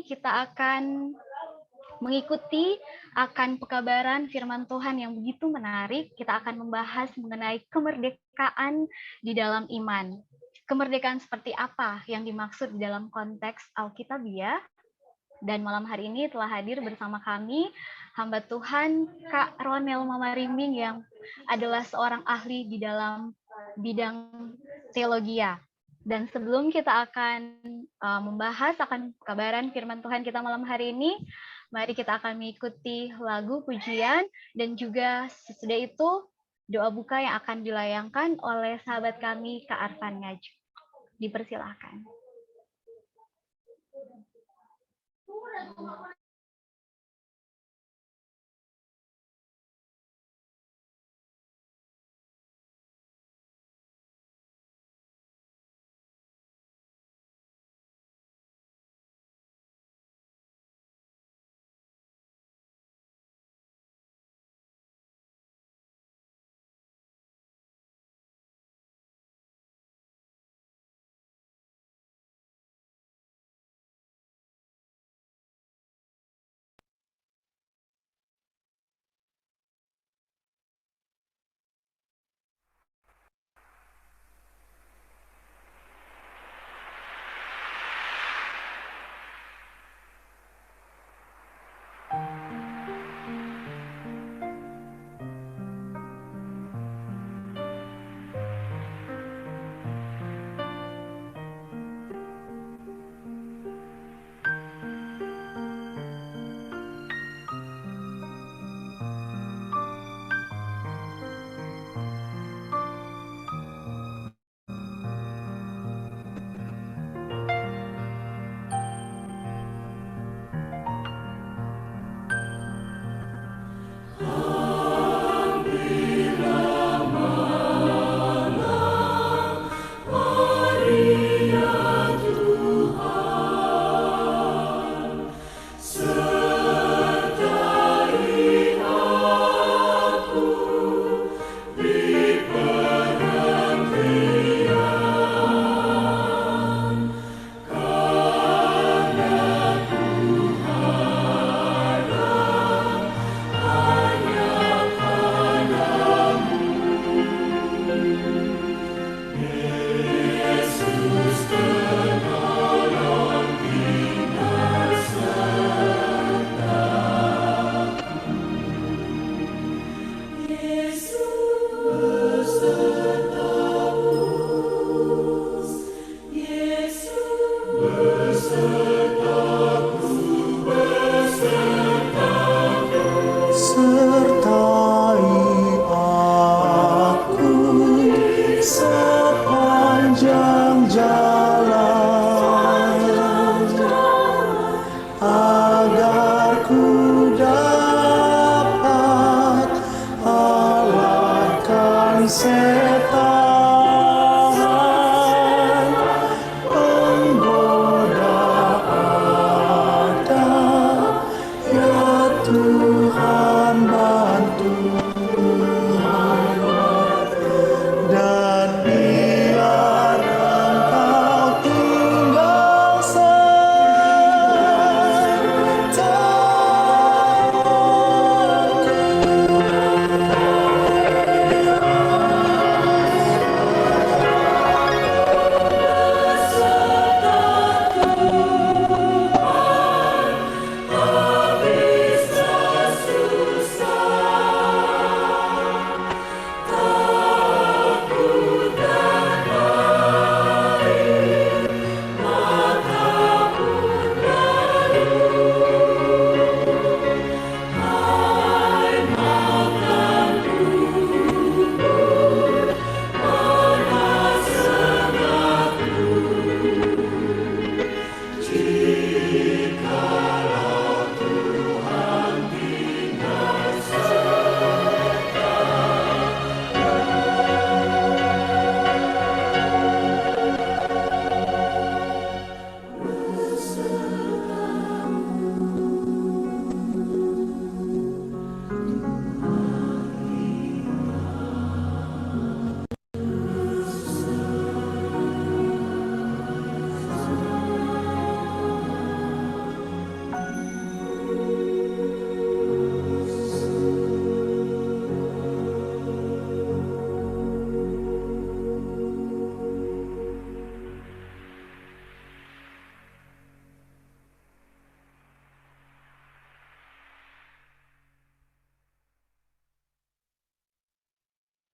kita akan mengikuti akan pekabaran firman Tuhan yang begitu menarik. Kita akan membahas mengenai kemerdekaan di dalam iman. Kemerdekaan seperti apa yang dimaksud di dalam konteks Alkitabiah. Dan malam hari ini telah hadir bersama kami hamba Tuhan Kak Ronel Mamariming yang adalah seorang ahli di dalam bidang teologia. Dan sebelum kita akan membahas akan kebenaran firman Tuhan kita malam hari ini, mari kita akan mengikuti lagu pujian dan juga sesudah itu doa buka yang akan dilayangkan oleh sahabat kami Kak Arfan Ngaju. Dipersilahkan.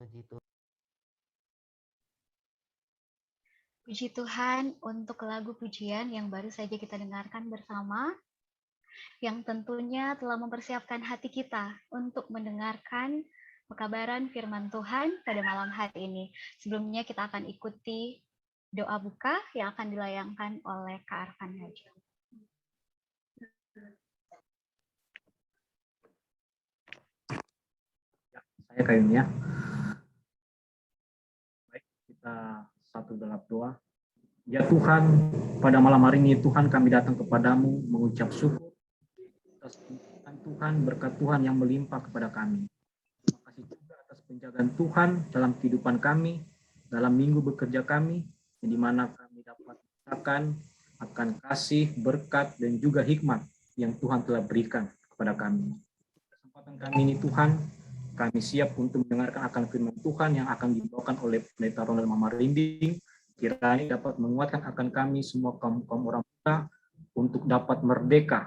Begitu. Puji Tuhan untuk lagu pujian yang baru saja kita dengarkan bersama, yang tentunya telah mempersiapkan hati kita untuk mendengarkan pekabaran firman Tuhan pada malam hari ini. Sebelumnya kita akan ikuti doa buka yang akan dilayangkan oleh Kak Arfan Haji. Saya kayaknya. Baik, kita satu dalam doa. Ya Tuhan, pada malam hari ini Tuhan kami datang kepadamu mengucap syukur atas Tuhan, berkat Tuhan yang melimpah kepada kami. Terima kasih juga atas penjagaan Tuhan dalam kehidupan kami, dalam minggu bekerja kami, di mana kami dapat merasakan akan kasih, berkat, dan juga hikmat yang Tuhan telah berikan kepada kami. Kesempatan kami ini Tuhan, kami siap untuk mendengarkan akan firman Tuhan yang akan dibawakan oleh Pendeta Ronald Mamarimbing. Kiranya dapat menguatkan akan kami semua kaum orang muda untuk dapat merdeka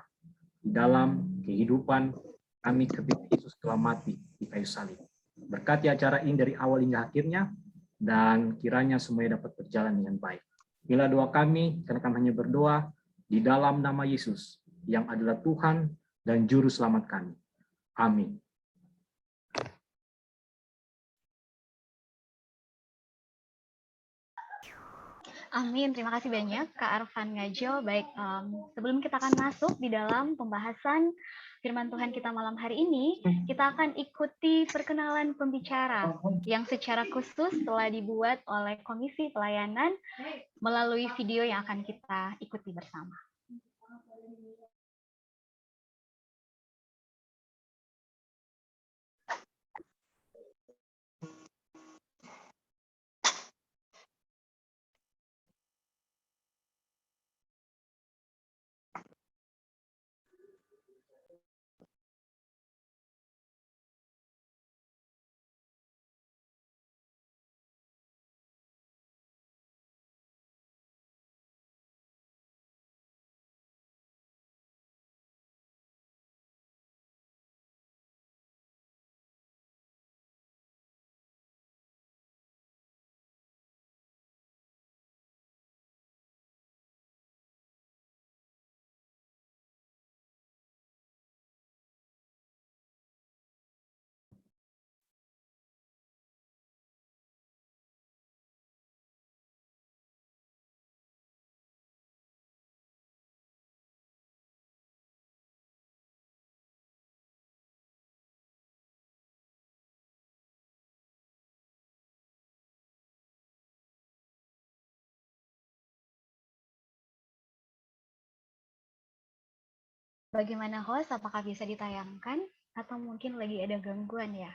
di dalam kehidupan kami ketika Yesus telah mati di kayu salib. Berkati acara ini dari awal hingga akhirnya, dan kiranya semuanya dapat berjalan dengan baik. Inilah doa kami, karena kami hanya berdoa di dalam nama Yesus, yang adalah Tuhan dan Juru Selamat kami. Amin. Amin, terima kasih banyak Kak Arfan Ngajo. Baik, sebelum kita akan masuk di dalam pembahasan firman Tuhan kita malam hari ini, kita akan ikuti perkenalan pembicara yang secara khusus telah dibuat oleh Komisi Pelayanan melalui video yang akan kita ikuti bersama. Bagaimana host, apakah bisa ditayangkan atau mungkin lagi ada gangguan ya?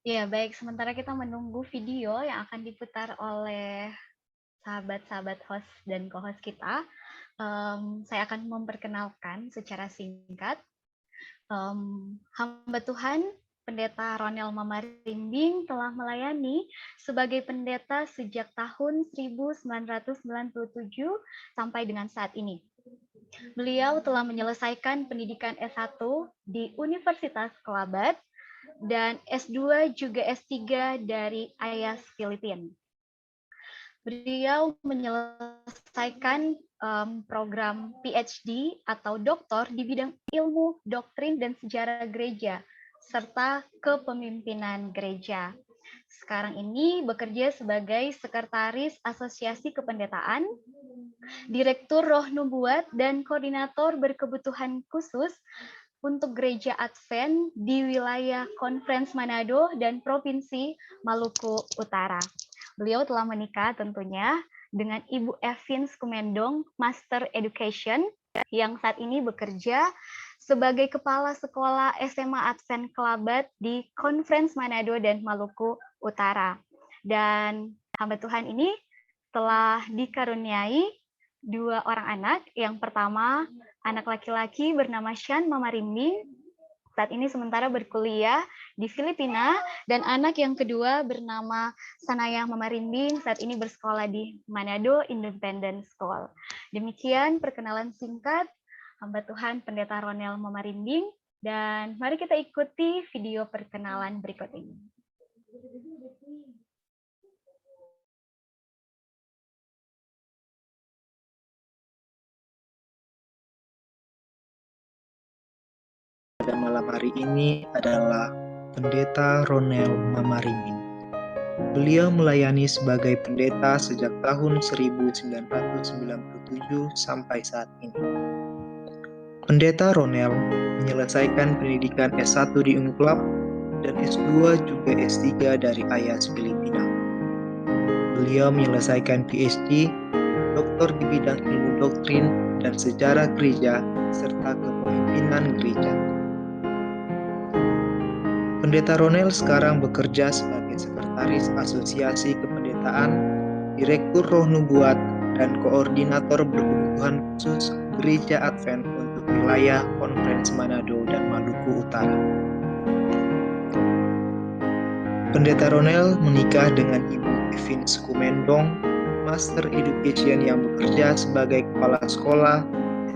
Ya, baik. Sementara kita menunggu video yang akan diputar oleh sahabat-sahabat host dan co-host kita, saya akan memperkenalkan secara singkat. Hamba Tuhan, Pendeta Ronel Mamarimbing telah melayani sebagai pendeta sejak tahun 1997 sampai dengan saat ini. Beliau telah menyelesaikan pendidikan S1 di Universitas Kelabat dan S2 juga S3 dari IAS Filipina. Beliau menyelesaikan program PhD atau doktor di bidang ilmu, doktrin, dan sejarah gereja, serta kepemimpinan gereja. Sekarang ini bekerja sebagai Sekretaris Asosiasi Kependetaan, Direktur Roh Nubuat, dan Koordinator Berkebutuhan Khusus untuk Gereja Advent di wilayah Conference Manado dan Provinsi Maluku Utara. Beliau telah menikah tentunya dengan Ibu Evin Skumendong, Master Education, yang saat ini bekerja sebagai Kepala Sekolah SMA Advent Kelabat di Conference Manado dan Maluku Utara. Dan hamba Tuhan ini telah dikaruniai 2 orang anak. Yang pertama, anak laki-laki bernama Shan Mamarimbing, saat ini sementara berkuliah di Filipina, dan anak yang kedua bernama Sanayang Mamarimbing, saat ini bersekolah di Manado Independent School. Demikian perkenalan singkat hamba Tuhan Pendeta Ronel Mamarimbing, dan mari kita ikuti video perkenalan berikut ini. Pada malam hari ini adalah Pendeta Ronel Mamarimbing. Beliau melayani sebagai pendeta sejak tahun 1997 sampai saat ini. Pendeta Ronel menyelesaikan pendidikan S1 di UNCLAP dan S2 juga S3 dari IAS Filipina. Beliau menyelesaikan PhD, doktor di bidang ilmu doktrin dan sejarah gereja serta kepemimpinan gereja. Pendeta Ronel sekarang bekerja sebagai Sekretaris Asosiasi Kependetaan, Direktur Roh Nubuat, dan Koordinator Berkebutuhan Khusus Gereja Advent untuk wilayah Konferensi Manado dan Maluku Utara. Pendeta Ronel menikah dengan Ibu Evin Sukumendong, Master Education yang bekerja sebagai Kepala Sekolah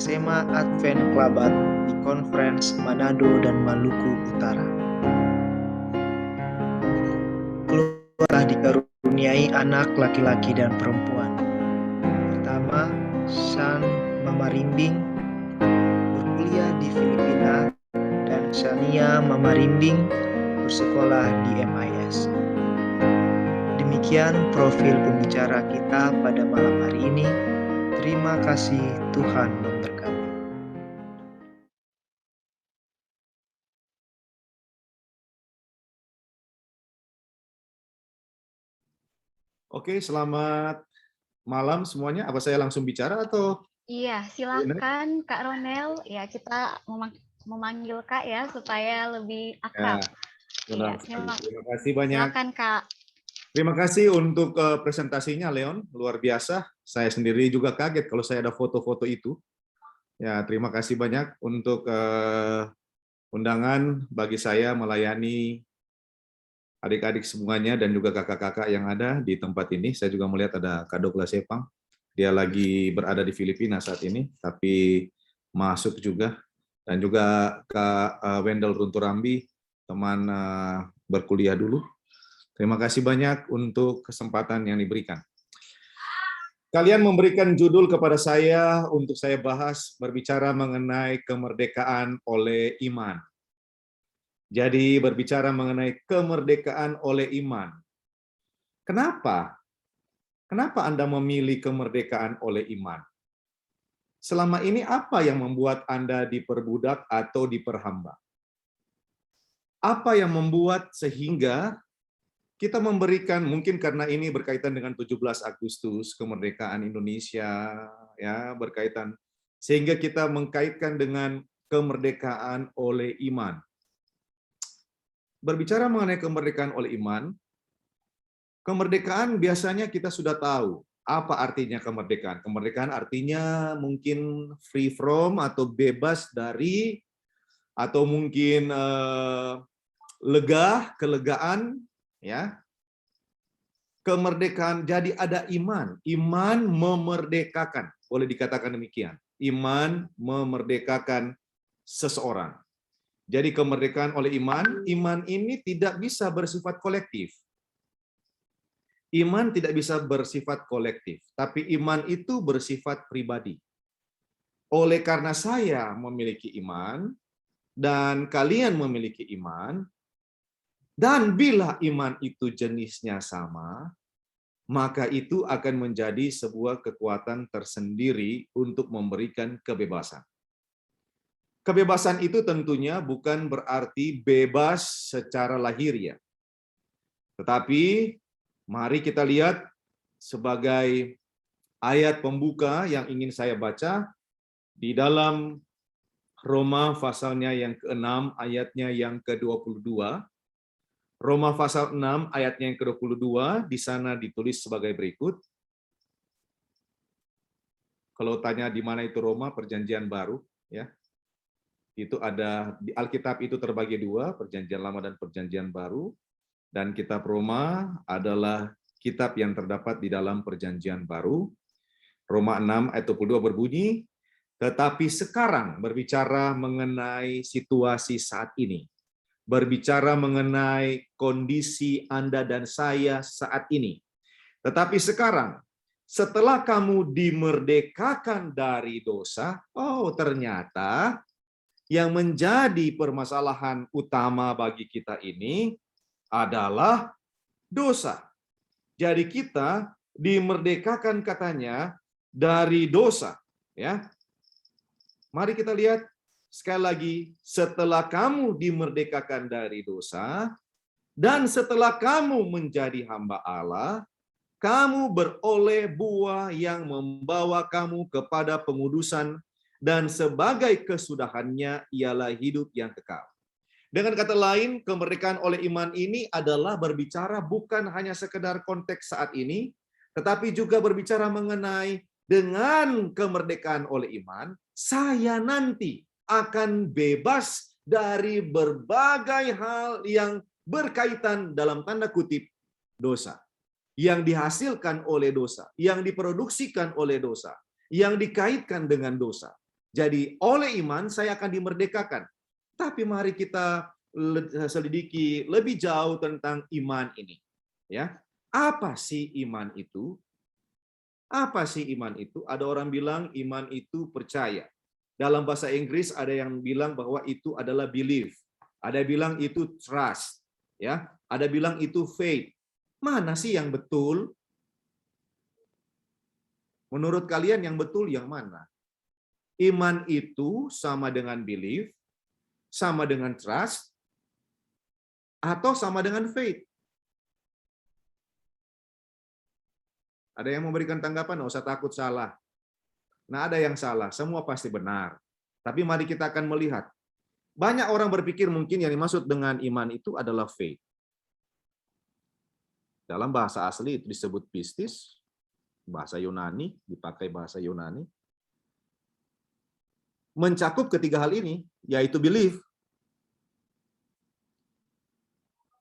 SMA Advent Klabat di Konferensi Manado dan Maluku Utara. Telah dikaruniai anak laki-laki dan perempuan. Pertama, Shan Mamarimbing berkuliah di Filipina dan Shania Mamarimbing bersekolah di MIS. Demikian profil pembicara kita pada malam hari ini. Terima kasih, Tuhan memberkati. Oke, selamat malam semuanya. Apa saya langsung bicara atau? Iya, silakan Kak Ronel. Ya, kita memanggil Kak ya supaya lebih akrab. Ya, Iya, terima kasih banyak. Silakan Kak. Terima kasih untuk presentasinya, Leon. Luar biasa. Saya sendiri juga kaget kalau saya ada foto-foto itu. Ya, terima kasih banyak untuk undangan bagi saya melayani adik-adik semuanya dan juga kakak-kakak yang ada di tempat ini. Saya juga melihat ada Kak Douglas Sepang. Dia lagi berada di Filipina saat ini, tapi masuk juga. Dan juga Kak Wendel Runturambi, teman berkuliah dulu. Terima kasih banyak untuk kesempatan yang diberikan. Kalian memberikan judul kepada saya untuk saya bahas, berbicara mengenai kemerdekaan oleh iman. Jadi berbicara mengenai kemerdekaan oleh iman. Kenapa? Kenapa Anda memilih kemerdekaan oleh iman? Selama ini apa yang membuat Anda diperbudak atau diperhamba? Apa yang membuat sehingga kita memberikan, mungkin karena ini berkaitan dengan 17 Agustus, kemerdekaan Indonesia, ya, berkaitan, sehingga kita mengkaitkan dengan kemerdekaan oleh iman. Berbicara mengenai kemerdekaan oleh iman, kemerdekaan biasanya kita sudah tahu apa artinya kemerdekaan. Kemerdekaan artinya mungkin free from atau bebas dari, atau mungkin lega, kelegaan, ya. Kemerdekaan, jadi ada iman. Iman memerdekakan, boleh dikatakan demikian. Iman memerdekakan seseorang. Jadi kemerdekaan oleh iman, iman ini tidak bisa bersifat kolektif. Iman tidak bisa bersifat kolektif, tapi iman itu bersifat pribadi. Oleh karena saya memiliki iman, dan kalian memiliki iman, dan bila iman itu jenisnya sama, maka itu akan menjadi sebuah kekuatan tersendiri untuk memberikan kebebasan. Kebebasan itu tentunya bukan berarti bebas secara lahiriah. Tetapi mari kita lihat sebagai ayat pembuka yang ingin saya baca di dalam Roma pasalnya yang ke-6 ayatnya yang ke-22. Roma pasal 6 ayatnya yang ke-22 di sana ditulis sebagai berikut. Kalau tanya di mana itu Roma, Perjanjian Baru, ya. Itu ada di Alkitab itu terbagi dua, Perjanjian Lama dan Perjanjian Baru. Dan kitab Roma adalah kitab yang terdapat di dalam Perjanjian Baru. Roma 6 ayat 22 berbunyi, tetapi sekarang berbicara mengenai situasi saat ini. Berbicara mengenai kondisi Anda dan saya saat ini. Tetapi sekarang, setelah kamu dimerdekakan dari dosa, oh ternyata yang menjadi permasalahan utama bagi kita ini adalah dosa. Jadi kita dimerdekakan katanya dari dosa, ya. Mari kita lihat sekali lagi, setelah kamu dimerdekakan dari dosa dan setelah kamu menjadi hamba Allah, kamu beroleh buah yang membawa kamu kepada pengudusan dan sebagai kesudahannya ialah hidup yang kekal. Dengan kata lain, kemerdekaan oleh iman ini adalah berbicara bukan hanya sekedar konteks saat ini, tetapi juga berbicara mengenai dengan kemerdekaan oleh iman, saya nanti akan bebas dari berbagai hal yang berkaitan dalam tanda kutip dosa, yang dihasilkan oleh dosa, yang diproduksikan oleh dosa, yang dikaitkan dengan dosa. Jadi oleh iman saya akan dimerdekakan. Tapi mari kita selidiki lebih jauh tentang iman ini. Ya, apa sih iman itu? Apa sih iman itu? Ada orang bilang iman itu percaya. Dalam bahasa Inggris ada yang bilang bahwa itu adalah belief. Ada yang bilang itu trust. Ya, ada bilang itu faith. Mana sih yang betul? Menurut kalian yang betul yang mana? Iman itu sama dengan belief, sama dengan trust, atau sama dengan faith? Ada yang memberikan tanggapan, nggak usah takut salah. Nah, ada yang salah, semua pasti benar. Tapi mari kita akan melihat. Banyak orang berpikir mungkin yang dimaksud dengan iman itu adalah faith. Dalam bahasa asli itu disebut pistis, bahasa Yunani, dipakai bahasa Yunani. Mencakup ketiga hal ini, yaitu belief,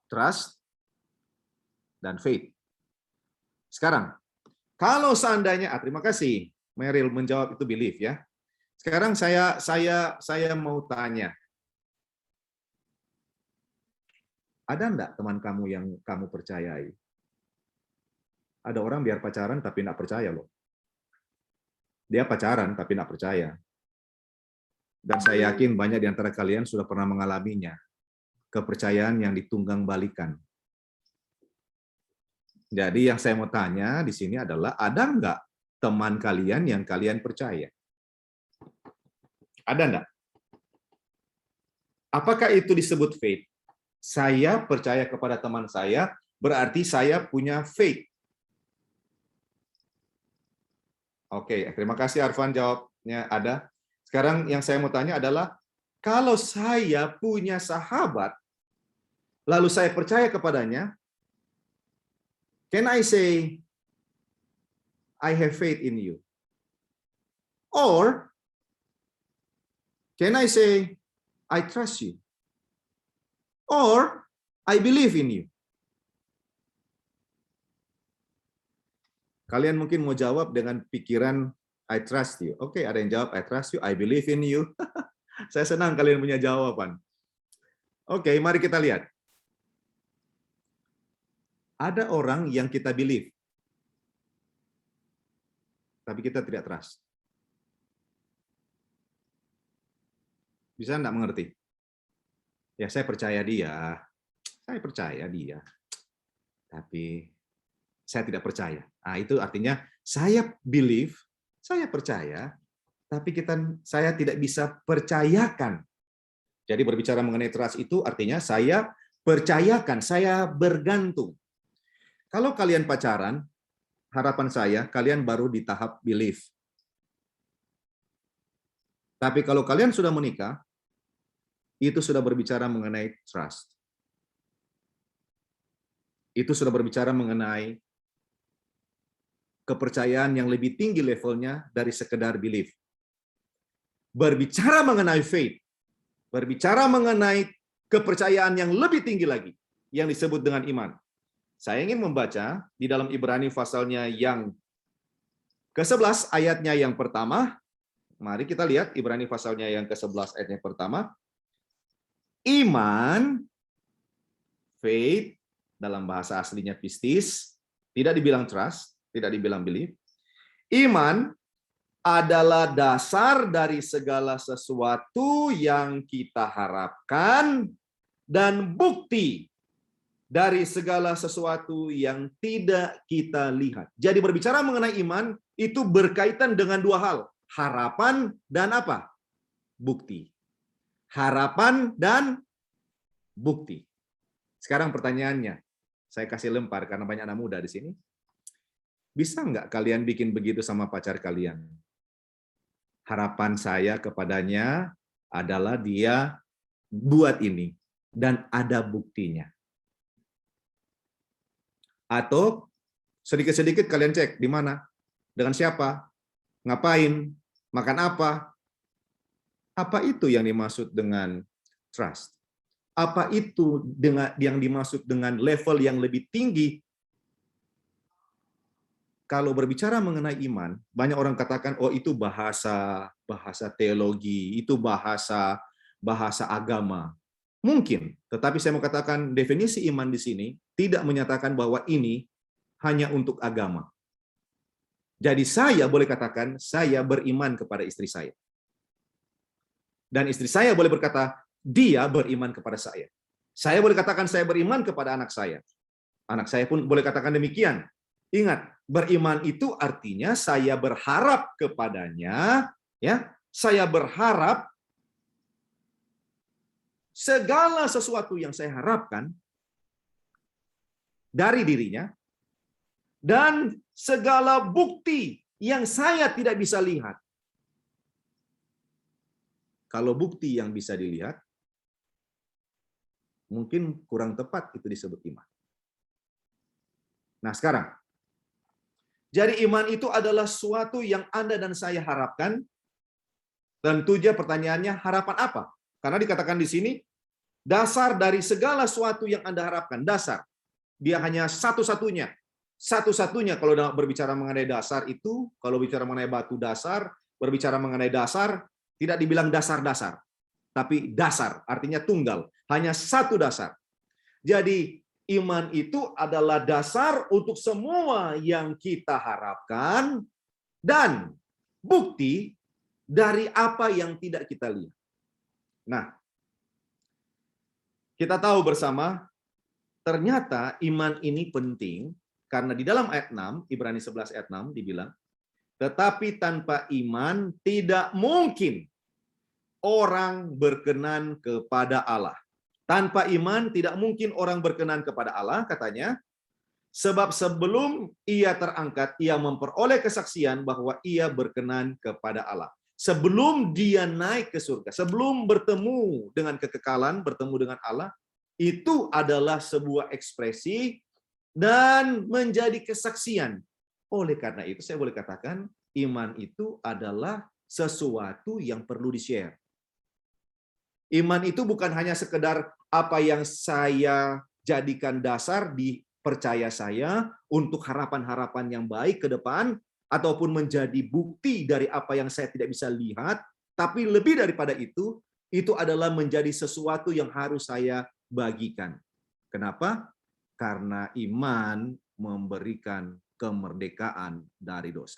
trust, dan faith. Sekarang, kalau seandainya, terima kasih Meryl menjawab itu belief ya. Sekarang saya mau tanya, ada enggak teman kamu yang kamu percayai? Ada orang biar pacaran tapi enggak percaya loh. Dia pacaran tapi enggak percaya. Dan saya yakin banyak di antara kalian sudah pernah mengalaminya. Kepercayaan yang ditunggang balikan. Jadi yang saya mau tanya di sini adalah, ada enggak teman kalian yang kalian percaya? Ada enggak? Apakah itu disebut faith? Saya percaya kepada teman saya, berarti saya punya faith. Oke, terima kasih Arfan jawabnya ada. Sekarang yang saya mau tanya adalah, kalau saya punya sahabat, lalu saya percaya kepadanya, can I say, I have faith in you? Or, can I say, I trust you? Or, I believe in you? Kalian mungkin mau jawab dengan pikiran, I trust you. Oke, ada yang jawab, I trust you, I believe in you. Saya senang kalian punya jawaban. Oke, mari kita lihat. Ada orang yang kita believe, tapi kita tidak trust. Bisa enggak mengerti? Ya, saya percaya dia. Tapi saya tidak percaya. Nah, itu artinya saya believe, saya percaya, tapi saya tidak bisa percayakan. Jadi berbicara mengenai trust itu artinya saya percayakan, saya bergantung. Kalau kalian pacaran, harapan saya kalian baru di tahap belief. Tapi kalau kalian sudah menikah, itu sudah berbicara mengenai trust. Itu sudah berbicara mengenai kepercayaan yang lebih tinggi levelnya dari sekedar belief. Berbicara mengenai faith, berbicara mengenai kepercayaan yang lebih tinggi lagi, yang disebut dengan iman. Saya ingin membaca di dalam Ibrani pasalnya yang ke-11 ayatnya yang pertama. Mari kita lihat Ibrani pasalnya yang ke-11 ayatnya pertama. Iman, faith, dalam bahasa aslinya pistis, tidak dibilang trust, tidak dibilang belief. Iman adalah dasar dari segala sesuatu yang kita harapkan dan bukti dari segala sesuatu yang tidak kita lihat. Jadi berbicara mengenai iman itu berkaitan dengan dua hal, harapan dan apa? Bukti. Harapan dan bukti. Sekarang pertanyaannya, saya kasih lempar karena banyak anak muda di sini. Bisa nggak kalian bikin begitu sama pacar kalian? Harapan saya kepadanya adalah dia buat ini dan ada buktinya. Atau sedikit-sedikit kalian cek di mana, dengan siapa, ngapain, makan apa. Apa itu yang dimaksud dengan trust? Apa itu dengan yang dimaksud dengan level yang lebih tinggi? Kalau berbicara mengenai iman, banyak orang katakan, oh itu bahasa teologi, itu bahasa agama. Mungkin, tetapi saya mau katakan definisi iman di sini tidak menyatakan bahwa ini hanya untuk agama. Jadi saya boleh katakan, saya beriman kepada istri saya. Dan istri saya boleh berkata, dia beriman kepada saya. Saya boleh katakan saya beriman kepada anak saya. Anak saya pun boleh katakan demikian. Ingat, beriman itu artinya saya berharap kepadanya, ya. Saya berharap segala sesuatu yang saya harapkan dari dirinya dan segala bukti yang saya tidak bisa lihat. Kalau bukti yang bisa dilihat, mungkin kurang tepat itu disebut iman. Nah, sekarang, jadi iman itu adalah suatu yang Anda dan saya harapkan. Tentu saja pertanyaannya, harapan apa? Karena dikatakan di sini, dasar dari segala sesuatu yang Anda harapkan. Dasar. Dia hanya satu-satunya. Satu-satunya kalau berbicara mengenai dasar itu, kalau bicara mengenai batu dasar, berbicara mengenai dasar, tidak dibilang dasar-dasar. Tapi dasar, artinya tunggal. Hanya satu dasar. Jadi, iman itu adalah dasar untuk semua yang kita harapkan dan bukti dari apa yang tidak kita lihat. Nah, kita tahu bersama, ternyata iman ini penting karena di dalam ayat 6, Ibrani 11 ayat 6 dibilang, tetapi tanpa iman tidak mungkin orang berkenan kepada Allah. Tanpa iman tidak mungkin orang berkenan kepada Allah, katanya, sebab sebelum ia terangkat, ia memperoleh kesaksian bahwa ia berkenan kepada Allah. Sebelum dia naik ke surga, sebelum bertemu dengan kekekalan, bertemu dengan Allah, itu adalah sebuah ekspresi dan menjadi kesaksian. Oleh karena itu, saya boleh katakan, iman itu adalah sesuatu yang perlu di-share. Iman itu bukan hanya sekedar apa yang saya jadikan dasar di percaya saya untuk harapan-harapan yang baik ke depan, ataupun menjadi bukti dari apa yang saya tidak bisa lihat, tapi lebih daripada itu adalah menjadi sesuatu yang harus saya bagikan. Kenapa? Karena iman memberikan kemerdekaan dari dosa.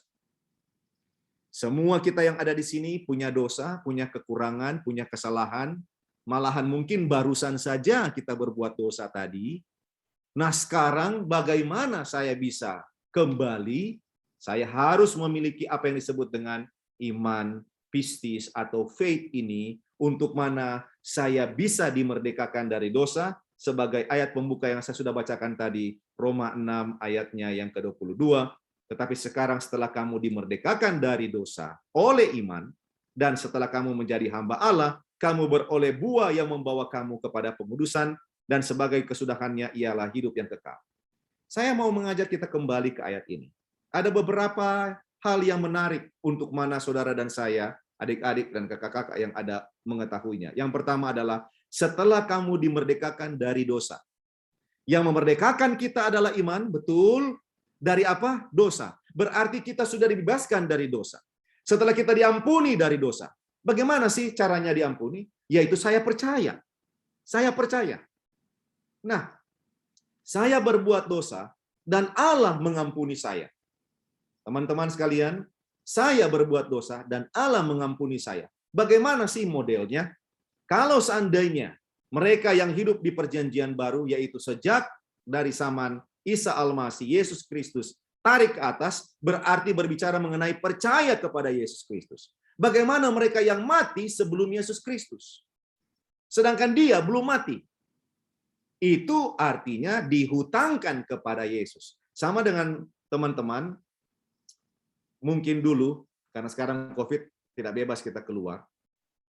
Semua kita yang ada di sini punya dosa, punya kekurangan, punya kesalahan, malahan mungkin barusan saja kita berbuat dosa tadi. Nah, sekarang bagaimana saya bisa kembali? Saya harus memiliki apa yang disebut dengan iman pistis atau faith ini, untuk mana saya bisa dimerdekakan dari dosa, sebagai ayat pembuka yang saya sudah bacakan tadi, Roma 6 ayatnya yang ke-22. Tetapi sekarang setelah kamu dimerdekakan dari dosa oleh iman, dan setelah kamu menjadi hamba Allah, kamu beroleh buah yang membawa kamu kepada pengudusan, dan sebagai kesudahannya ialah hidup yang kekal. Saya mau mengajak kita kembali ke ayat ini. Ada beberapa hal yang menarik untuk mana saudara dan saya adik-adik dan kakak-kakak yang ada mengetahuinya. Yang pertama adalah setelah kamu dimerdekakan dari dosa. Yang memerdekakan kita adalah iman, betul. Dari apa? Dosa. Berarti kita sudah dibebaskan dari dosa. Setelah kita diampuni dari dosa. Bagaimana sih caranya diampuni? Yaitu saya percaya. Saya percaya. Nah, saya berbuat dosa dan Allah mengampuni saya. Teman-teman sekalian, saya berbuat dosa dan Allah mengampuni saya. Bagaimana sih modelnya? Kalau seandainya mereka yang hidup di perjanjian baru, yaitu sejak dari zaman Isa Al-Masih, Yesus Kristus, tarik ke atas, berarti berbicara mengenai percaya kepada Yesus Kristus. Bagaimana mereka yang mati sebelum Yesus Kristus? Sedangkan dia belum mati. Itu artinya dihutangkan kepada Yesus. Sama dengan teman-teman, mungkin dulu, karena sekarang COVID tidak bebas kita keluar,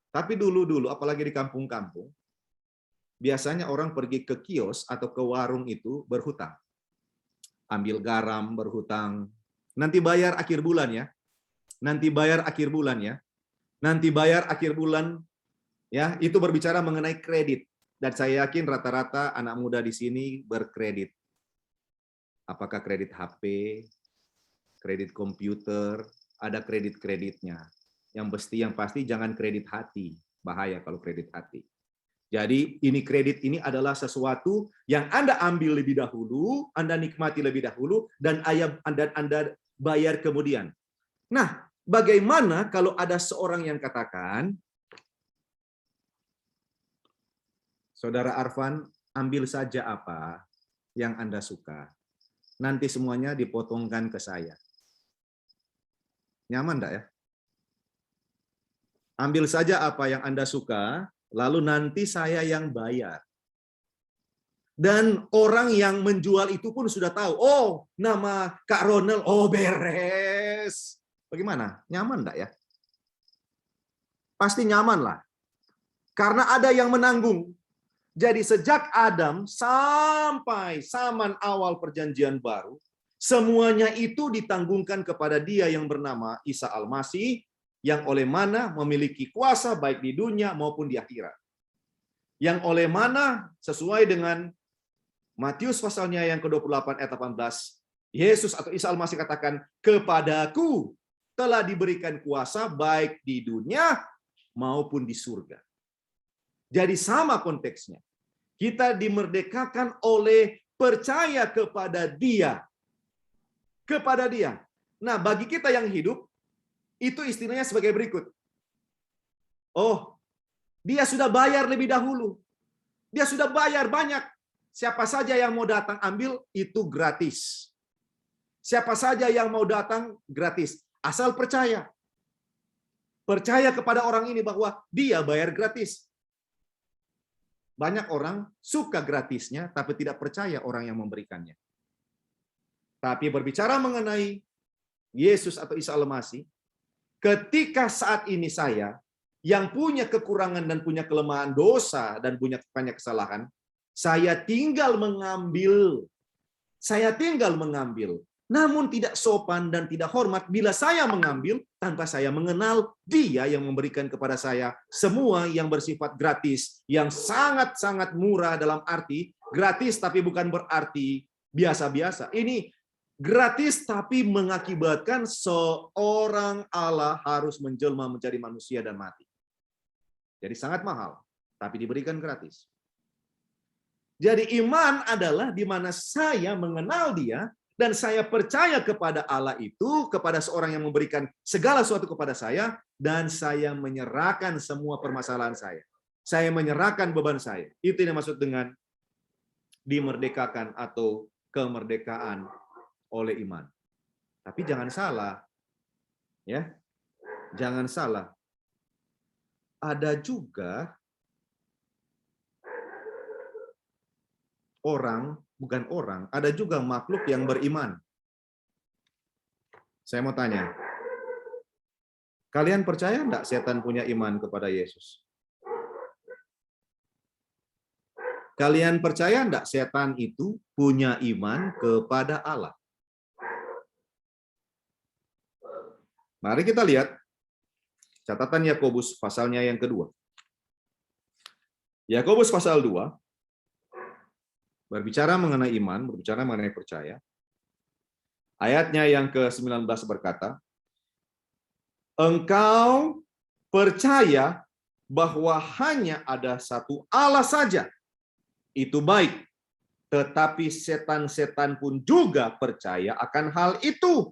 tapi dulu-dulu, apalagi di kampung-kampung, biasanya orang pergi ke kios atau ke warung itu berhutang. Ambil garam, berhutang. Nanti bayar akhir bulan ya. Nanti bayar akhir bulan ya. Nanti bayar akhir bulan ya. Itu berbicara mengenai kredit. Dan saya yakin rata-rata anak muda di sini berkredit. Apakah kredit HP, kredit komputer, ada kredit-kreditnya. Yang pasti jangan kredit hati. Bahaya kalau kredit hati. Jadi ini kredit ini adalah sesuatu yang Anda ambil lebih dahulu, Anda nikmati lebih dahulu, dan Anda bayar kemudian. Nah, bagaimana kalau ada seorang yang katakan, Saudara Arfan, ambil saja apa yang Anda suka. Nanti semuanya dipotongkan ke saya. Nyaman enggak ya? Ambil saja apa yang Anda suka, lalu nanti saya yang bayar. Dan orang yang menjual itu pun sudah tahu, oh nama Kak Ronald, oh beres. Bagaimana? Nyaman enggak ya? Pasti nyaman lah. Karena ada yang menanggung. Jadi sejak Adam sampai zaman awal perjanjian baru, semuanya itu ditanggungkan kepada dia yang bernama Isa Al-Masih, yang oleh mana memiliki kuasa baik di dunia maupun di akhirat. Yang oleh mana sesuai dengan Matius pasalnya yang ke-28 ayat 18, Yesus atau Isa Al-Masih katakan, kepadaku telah diberikan kuasa baik di dunia maupun di surga. Jadi sama konteksnya. Kita dimerdekakan oleh percaya kepada Dia. Kepada Dia. Nah, bagi kita yang hidup, itu istilahnya sebagai berikut. Oh, dia sudah bayar lebih dahulu. Dia sudah bayar banyak. Siapa saja yang mau datang ambil, itu gratis. Siapa saja yang mau datang, gratis. Asal percaya. Percaya kepada orang ini bahwa dia bayar gratis. Banyak orang suka gratisnya, tapi tidak percaya orang yang memberikannya. Tapi berbicara mengenai Yesus atau Isa Al-Masih, ketika saat ini saya, yang punya kekurangan dan punya kelemahan dosa, dan punya banyak kesalahan, saya tinggal mengambil. Saya tinggal mengambil. Namun tidak sopan dan tidak hormat bila saya mengambil tanpa saya mengenal Dia yang memberikan kepada saya semua yang bersifat gratis, yang sangat-sangat murah dalam arti gratis tapi bukan berarti biasa-biasa. Ini gratis tapi mengakibatkan seorang Allah harus menjelma menjadi manusia dan mati. Jadi sangat mahal, tapi diberikan gratis. Jadi iman adalah di mana saya mengenal Dia, dan saya percaya kepada Allah itu, kepada seorang yang memberikan segala sesuatu kepada saya, dan saya menyerahkan semua permasalahan saya. Saya menyerahkan beban saya. Itu yang dimaksud dengan dimerdekakan atau kemerdekaan oleh iman. Tapi jangan salah. Ya. Jangan salah. Ada juga ada juga makhluk yang beriman. Saya mau tanya, kalian percaya enggak setan punya iman kepada Yesus? Kalian percaya enggak setan itu punya iman kepada Allah? Mari kita lihat Catatan Yakobus pasalnya yang kedua. Yakobus pasal 2 berbicara mengenai iman, berbicara mengenai percaya. Ayatnya yang ke-19 berkata, engkau percaya bahwa hanya ada satu Allah saja. Itu baik. Tetapi setan-setan pun juga percaya akan hal itu.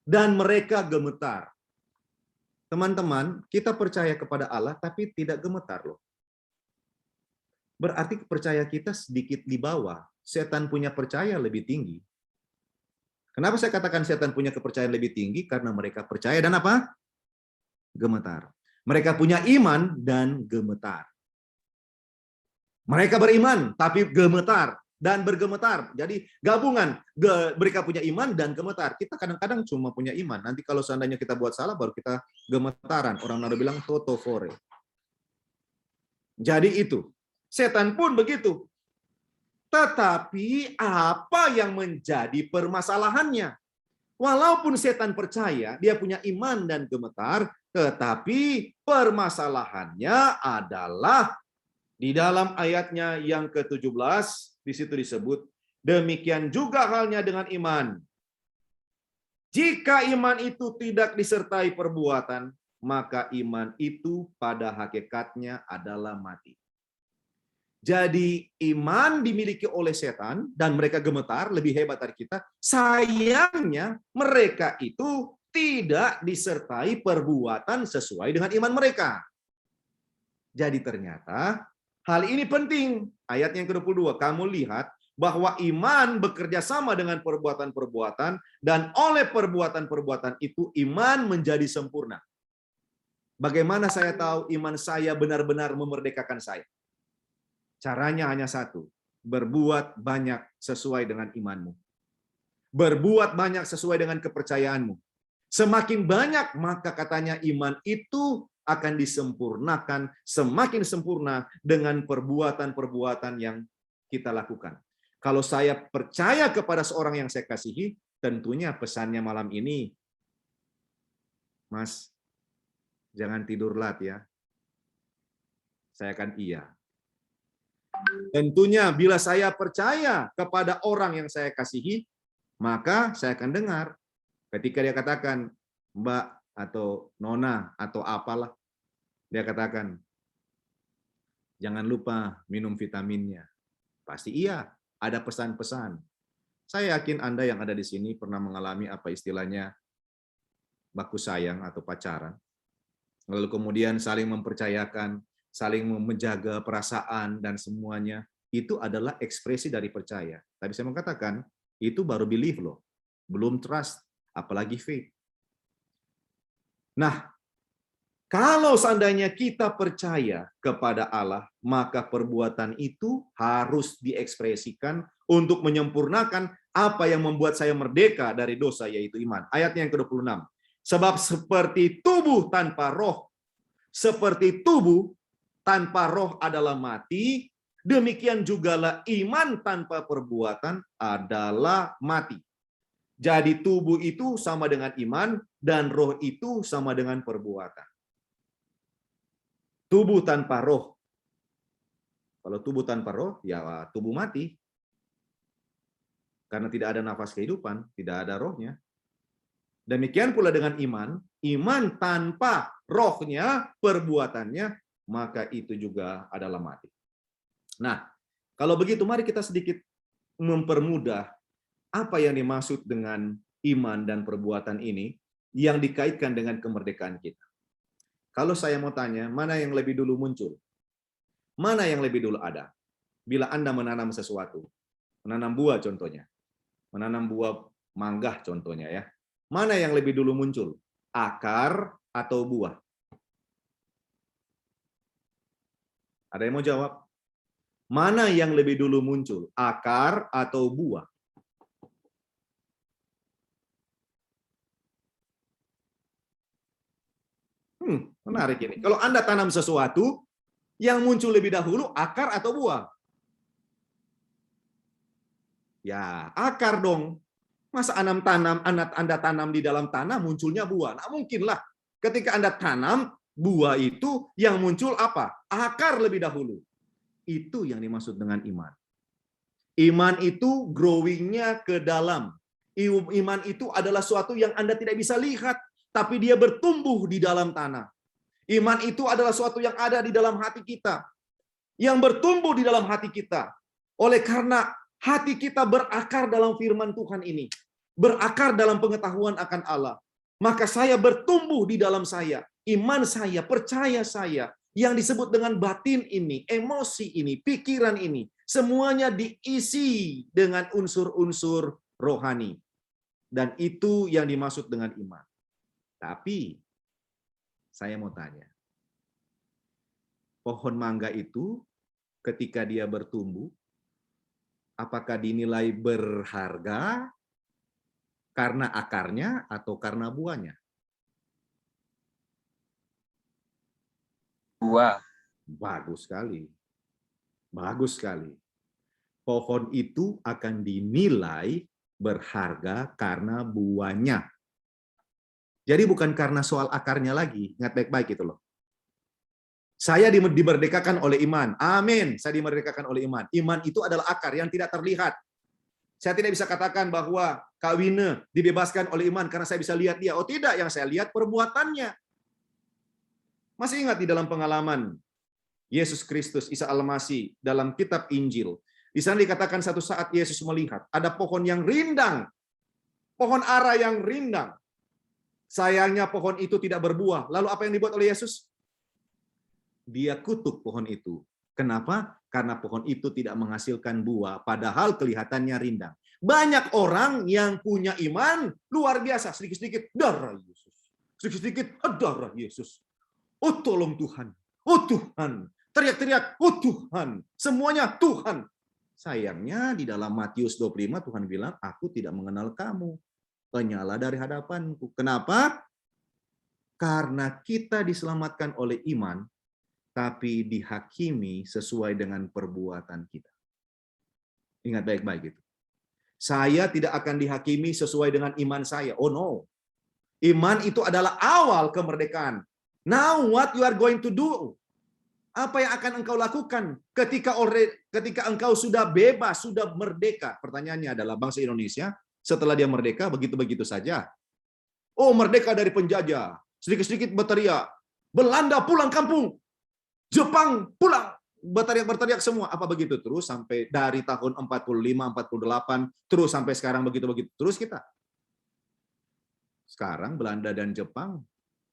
Dan mereka gemetar. Teman-teman, kita percaya kepada Allah tapi tidak gemetar loh. Berarti percaya kita sedikit di bawah. Setan punya percaya lebih tinggi. Kenapa saya katakan setan punya kepercayaan lebih tinggi? Karena mereka percaya dan apa? Gemetar. Mereka punya iman dan gemetar. Mereka beriman tapi gemetar dan bergemetar. Jadi gabungan mereka punya iman dan gemetar. Kita kadang-kadang cuma punya iman. Nanti kalau seandainya kita buat salah baru kita gemetaran. Orang Nado bilang toto fore. Jadi itu. Setan pun begitu. Tetapi apa yang menjadi permasalahannya? Walaupun setan percaya, dia punya iman dan gemetar, tetapi permasalahannya adalah di dalam ayatnya yang ke-17, di situ disebut, demikian juga halnya dengan iman. Jika iman itu tidak disertai perbuatan, maka iman itu pada hakikatnya adalah mati. Jadi iman dimiliki oleh setan dan mereka gemetar, lebih hebat dari kita. Sayangnya mereka itu tidak disertai perbuatan sesuai dengan iman mereka. Jadi ternyata hal ini penting. Ayat yang ke-22, kamu lihat bahwa iman bekerja sama dengan perbuatan-perbuatan dan oleh perbuatan-perbuatan itu iman menjadi sempurna. Bagaimana saya tahu iman saya benar-benar memerdekakan saya? Caranya hanya satu, berbuat banyak sesuai dengan imanmu. Berbuat banyak sesuai dengan kepercayaanmu. Semakin banyak, maka katanya iman itu akan disempurnakan, semakin sempurna dengan perbuatan-perbuatan yang kita lakukan. Kalau saya percaya kepada seorang yang saya kasihi, tentunya pesannya malam ini, Mas, jangan tidur lat ya. Saya akan iya. Tentunya bila saya percaya kepada orang yang saya kasihi, maka saya akan dengar. Ketika dia katakan, Mbak atau Nona atau apalah, dia katakan, jangan lupa minum vitaminnya. Pasti iya, ada pesan-pesan. Saya yakin Anda yang ada di sini pernah mengalami apa istilahnya baku sayang atau pacaran. Lalu kemudian saling mempercayakan, saling menjaga perasaan dan semuanya, itu adalah ekspresi dari percaya. Tapi saya mau katakan, itu baru belief loh, belum trust, apalagi faith. Nah, kalau seandainya kita percaya kepada Allah, maka perbuatan itu harus diekspresikan untuk menyempurnakan apa yang membuat saya merdeka dari dosa, yaitu iman. Ayatnya yang ke-26. Sebab seperti tubuh tanpa roh, seperti tubuh tanpa roh adalah mati, demikian jugalah iman tanpa perbuatan adalah mati. Jadi tubuh itu sama dengan iman, dan roh itu sama dengan perbuatan. Tubuh tanpa roh. Kalau tubuh tanpa roh, ya tubuh mati. Karena tidak ada nafas kehidupan, tidak ada rohnya. Demikian pula dengan iman, iman tanpa rohnya, perbuatannya, maka itu juga adalah mati. Nah, kalau begitu mari kita sedikit mempermudah apa yang dimaksud dengan iman dan perbuatan ini yang dikaitkan dengan kemerdekaan kita. Kalau saya mau tanya, mana yang lebih dulu muncul? Mana yang lebih dulu ada? Bila Anda menanam sesuatu, menanam buah contohnya, menanam buah mangga contohnya ya. Mana yang lebih dulu muncul? Akar atau buah? Ada yang mau jawab? Mana yang lebih dulu muncul? Akar atau buah? Menarik ini. Kalau Anda tanam sesuatu, yang muncul lebih dahulu akar atau buah? Ya, akar dong. Masa Anda tanam di dalam tanah munculnya buah? Nah, mungkinlah. Ketika Anda tanam, buah itu yang muncul apa? Akar lebih dahulu. Itu yang dimaksud dengan iman. Iman itu growing-nya ke dalam. Iman itu adalah suatu yang Anda tidak bisa lihat, tapi dia bertumbuh di dalam tanah. Iman itu adalah suatu yang ada di dalam hati kita, yang bertumbuh di dalam hati kita. Oleh karena hati kita berakar dalam firman Tuhan ini, berakar dalam pengetahuan akan Allah, maka saya bertumbuh di dalam saya. Iman saya, percaya saya, yang disebut dengan batin ini, emosi ini, pikiran ini, semuanya diisi dengan unsur-unsur rohani. Dan itu yang dimaksud dengan iman. Tapi, saya mau tanya, pohon mangga itu ketika dia bertumbuh, apakah dinilai berharga karena akarnya atau karena buahnya? Buah. Bagus sekali. Bagus sekali. Pohon itu akan dinilai berharga karena buahnya. Jadi bukan karena soal akarnya lagi. Ingat baik-baik itu loh. Saya dimerdekakan oleh iman. Amin. Saya dimerdekakan oleh iman. Iman itu adalah akar yang tidak terlihat. Saya tidak bisa katakan bahwa Kak Wine dibebaskan oleh iman karena saya bisa lihat dia. Oh tidak, yang saya lihat perbuatannya. Masih ingat di dalam pengalaman Yesus Kristus, Isa Al-Masih, dalam kitab Injil. Di sana dikatakan satu saat Yesus melihat ada pohon yang rindang. Pohon ara yang rindang. Sayangnya pohon itu tidak berbuah. Lalu apa yang dibuat oleh Yesus? Dia kutuk pohon itu. Kenapa? Karena pohon itu tidak menghasilkan buah, padahal kelihatannya rindang. Banyak orang yang punya iman luar biasa. Sedikit-sedikit, darah Yesus. Sedikit-sedikit, darah Yesus. Oh tolong Tuhan. Oh Tuhan. Teriak-teriak, oh Tuhan. Semuanya Tuhan. Sayangnya di dalam Matius 25 Tuhan bilang, aku tidak mengenal kamu. Penyalah dari hadapanku. Kenapa? Karena kita diselamatkan oleh iman, tapi dihakimi sesuai dengan perbuatan kita. Ingat baik-baik itu. Saya tidak akan dihakimi sesuai dengan iman saya. Oh no. Iman itu adalah awal kemerdekaan. Now what you are going to do? Apa yang akan engkau lakukan ketika engkau sudah bebas, sudah merdeka? Pertanyaannya adalah bangsa Indonesia setelah dia merdeka begitu-begitu saja. Oh, merdeka dari penjajah. Sedikit-sedikit berteriak. Belanda pulang kampung. Jepang pulang. Berteriak-berteriak semua. Apa begitu terus sampai dari tahun 45, 48, terus sampai sekarang begitu-begitu. Terus kita. Sekarang Belanda dan Jepang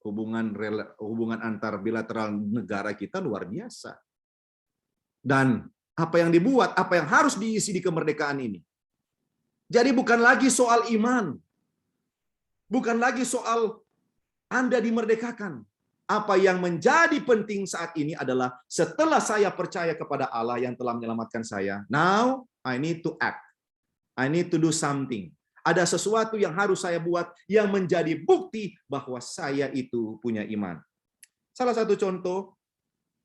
hubungan antar bilateral negara kita luar biasa. Dan apa yang dibuat, apa yang harus diisi di kemerdekaan ini. Jadi bukan lagi soal iman. Bukan lagi soal Anda dimerdekakan. Apa yang menjadi penting saat ini adalah setelah saya percaya kepada Allah yang telah menyelamatkan saya, now I need to act. I need to do something. Ada sesuatu yang harus saya buat yang menjadi bukti bahwa saya itu punya iman. Salah satu contoh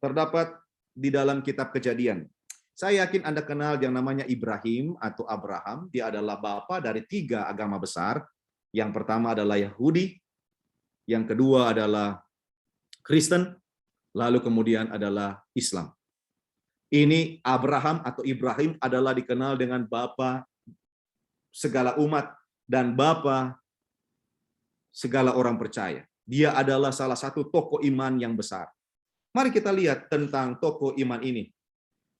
terdapat di dalam kitab Kejadian. Saya yakin Anda kenal yang namanya Ibrahim atau Abraham. Dia adalah bapa dari 3 agama besar. Yang pertama adalah Yahudi, yang kedua adalah Kristen, lalu kemudian adalah Islam. Ini Abraham atau Ibrahim adalah dikenal dengan bapa segala umat dan bapa segala orang percaya. Dia adalah salah satu tokoh iman yang besar. Mari kita lihat tentang tokoh iman ini.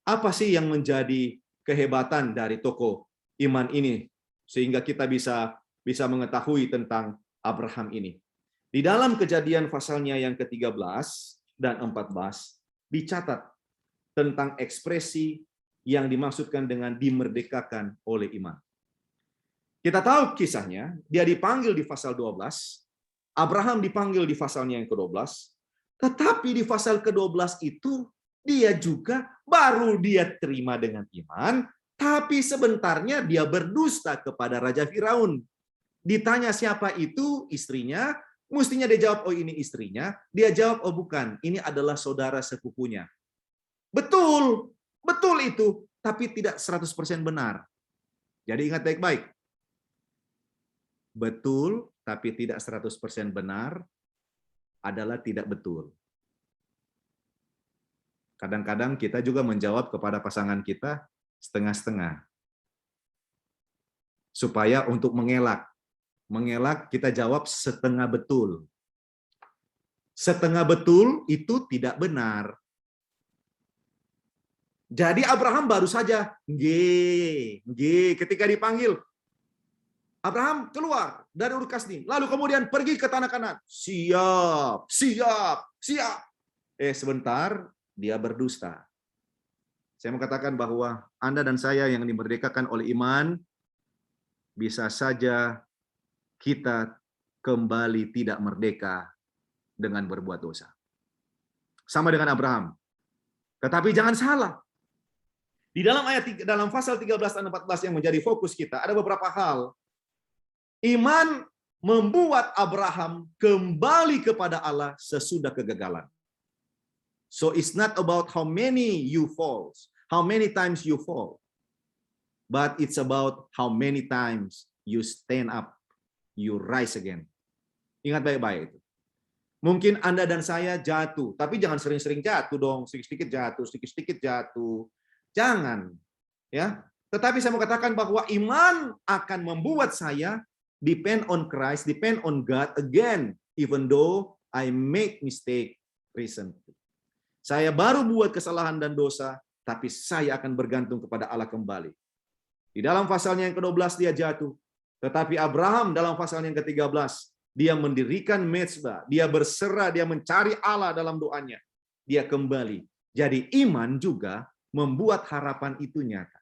Apa sih yang menjadi kehebatan dari tokoh iman ini sehingga kita bisa mengetahui tentang Abraham ini? Di dalam Kejadian pasalnya yang ke-13 dan 14 dicatat tentang ekspresi yang dimaksudkan dengan dimerdekakan oleh iman. Kita tahu kisahnya, dia dipanggil di pasal 12, Abraham dipanggil di pasalnya yang ke-12, tetapi di pasal ke-12 itu dia juga baru dia terima dengan iman, tapi sebentarnya dia berdusta kepada Raja Firaun. Ditanya siapa itu istrinya, mestinya dia jawab, oh ini istrinya. Dia jawab, oh bukan, ini adalah saudara sepupunya. Betul, betul itu, tapi tidak 100% benar. Jadi ingat baik-baik. Betul, tapi tidak 100% benar. adalah tidak betul. Kadang-kadang kita juga menjawab kepada pasangan kita setengah-setengah. Supaya untuk mengelak kita jawab setengah betul. Setengah betul itu tidak benar. Jadi Abraham baru saja ketika dipanggil, Abraham keluar dari Ur Kasdim, lalu kemudian pergi ke tanah Kanaan. Siap. Sebentar, dia berdusta. Saya mau katakan bahwa Anda dan saya yang dimerdekakan oleh iman, bisa saja kita kembali tidak merdeka dengan berbuat dosa. Sama dengan Abraham. Tetapi jangan salah. Di dalam pasal 13 dan 14 yang menjadi fokus kita, ada beberapa hal. Iman membuat Abraham kembali kepada Allah sesudah kegagalan. So it's not about how many you fall, how many times you fall, but it's about how many times you stand up, you rise again. Ingat baik-baik itu. Mungkin Anda dan saya jatuh, tapi jangan sering-sering jatuh dong, sedikit-sedikit jatuh. Jangan, ya. Tetapi saya mau katakan bahwa iman akan membuat saya depend on Christ, depend on God again, even though I make mistake recently. Saya baru buat kesalahan dan dosa, tapi saya akan bergantung kepada Allah kembali. Di dalam pasalnya yang ke-12 dia jatuh, tetapi Abraham dalam pasalnya yang ke-13, dia mendirikan mezbah, dia berserah, dia mencari Allah dalam doanya. Dia kembali. Jadi iman juga membuat harapan itu nyata.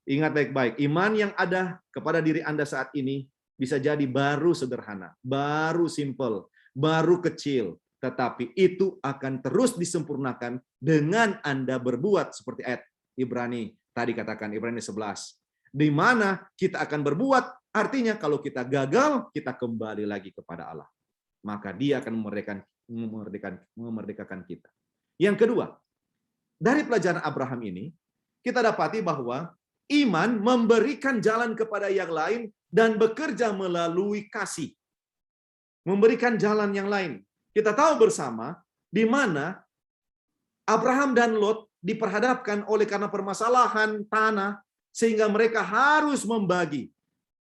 Ingat baik-baik, iman yang ada kepada diri Anda saat ini bisa jadi baru sederhana, baru simple, baru kecil, tetapi itu akan terus disempurnakan dengan Anda berbuat seperti ayat Ibrani tadi katakan, Ibrani 11. Di mana kita akan berbuat, artinya kalau kita gagal, kita kembali lagi kepada Allah. Maka dia akan memerdekakan kita. Yang kedua, dari pelajaran Abraham ini, kita dapati bahwa iman memberikan jalan kepada yang lain dan bekerja melalui kasih. Memberikan jalan yang lain. Kita tahu bersama di mana Abraham dan Lot diperhadapkan oleh karena permasalahan tanah sehingga mereka harus membagi.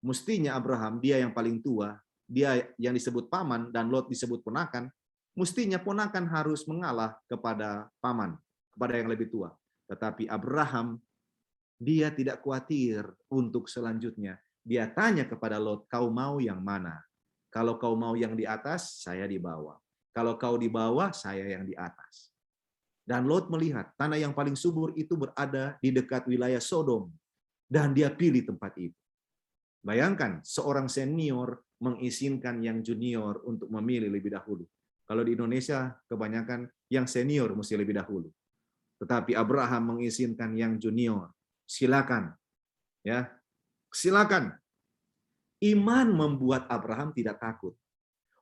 Mestinya Abraham, dia yang paling tua, dia yang disebut paman dan Lot disebut ponakan, mestinya ponakan harus mengalah kepada paman, kepada yang lebih tua. Tetapi Abraham, dia tidak khawatir untuk selanjutnya. Dia tanya kepada Lot, kau mau yang mana? Kalau kau mau yang di atas, saya di bawah. Kalau kau di bawah, saya yang di atas. Dan Lot melihat tanah yang paling subur itu berada di dekat wilayah Sodom. Dan dia pilih tempat itu. Bayangkan, seorang senior mengizinkan yang junior untuk memilih lebih dahulu. Kalau di Indonesia, kebanyakan yang senior mesti lebih dahulu. Tetapi Abraham mengizinkan yang junior. Silakan. Ya. Silakan. Iman membuat Abraham tidak takut.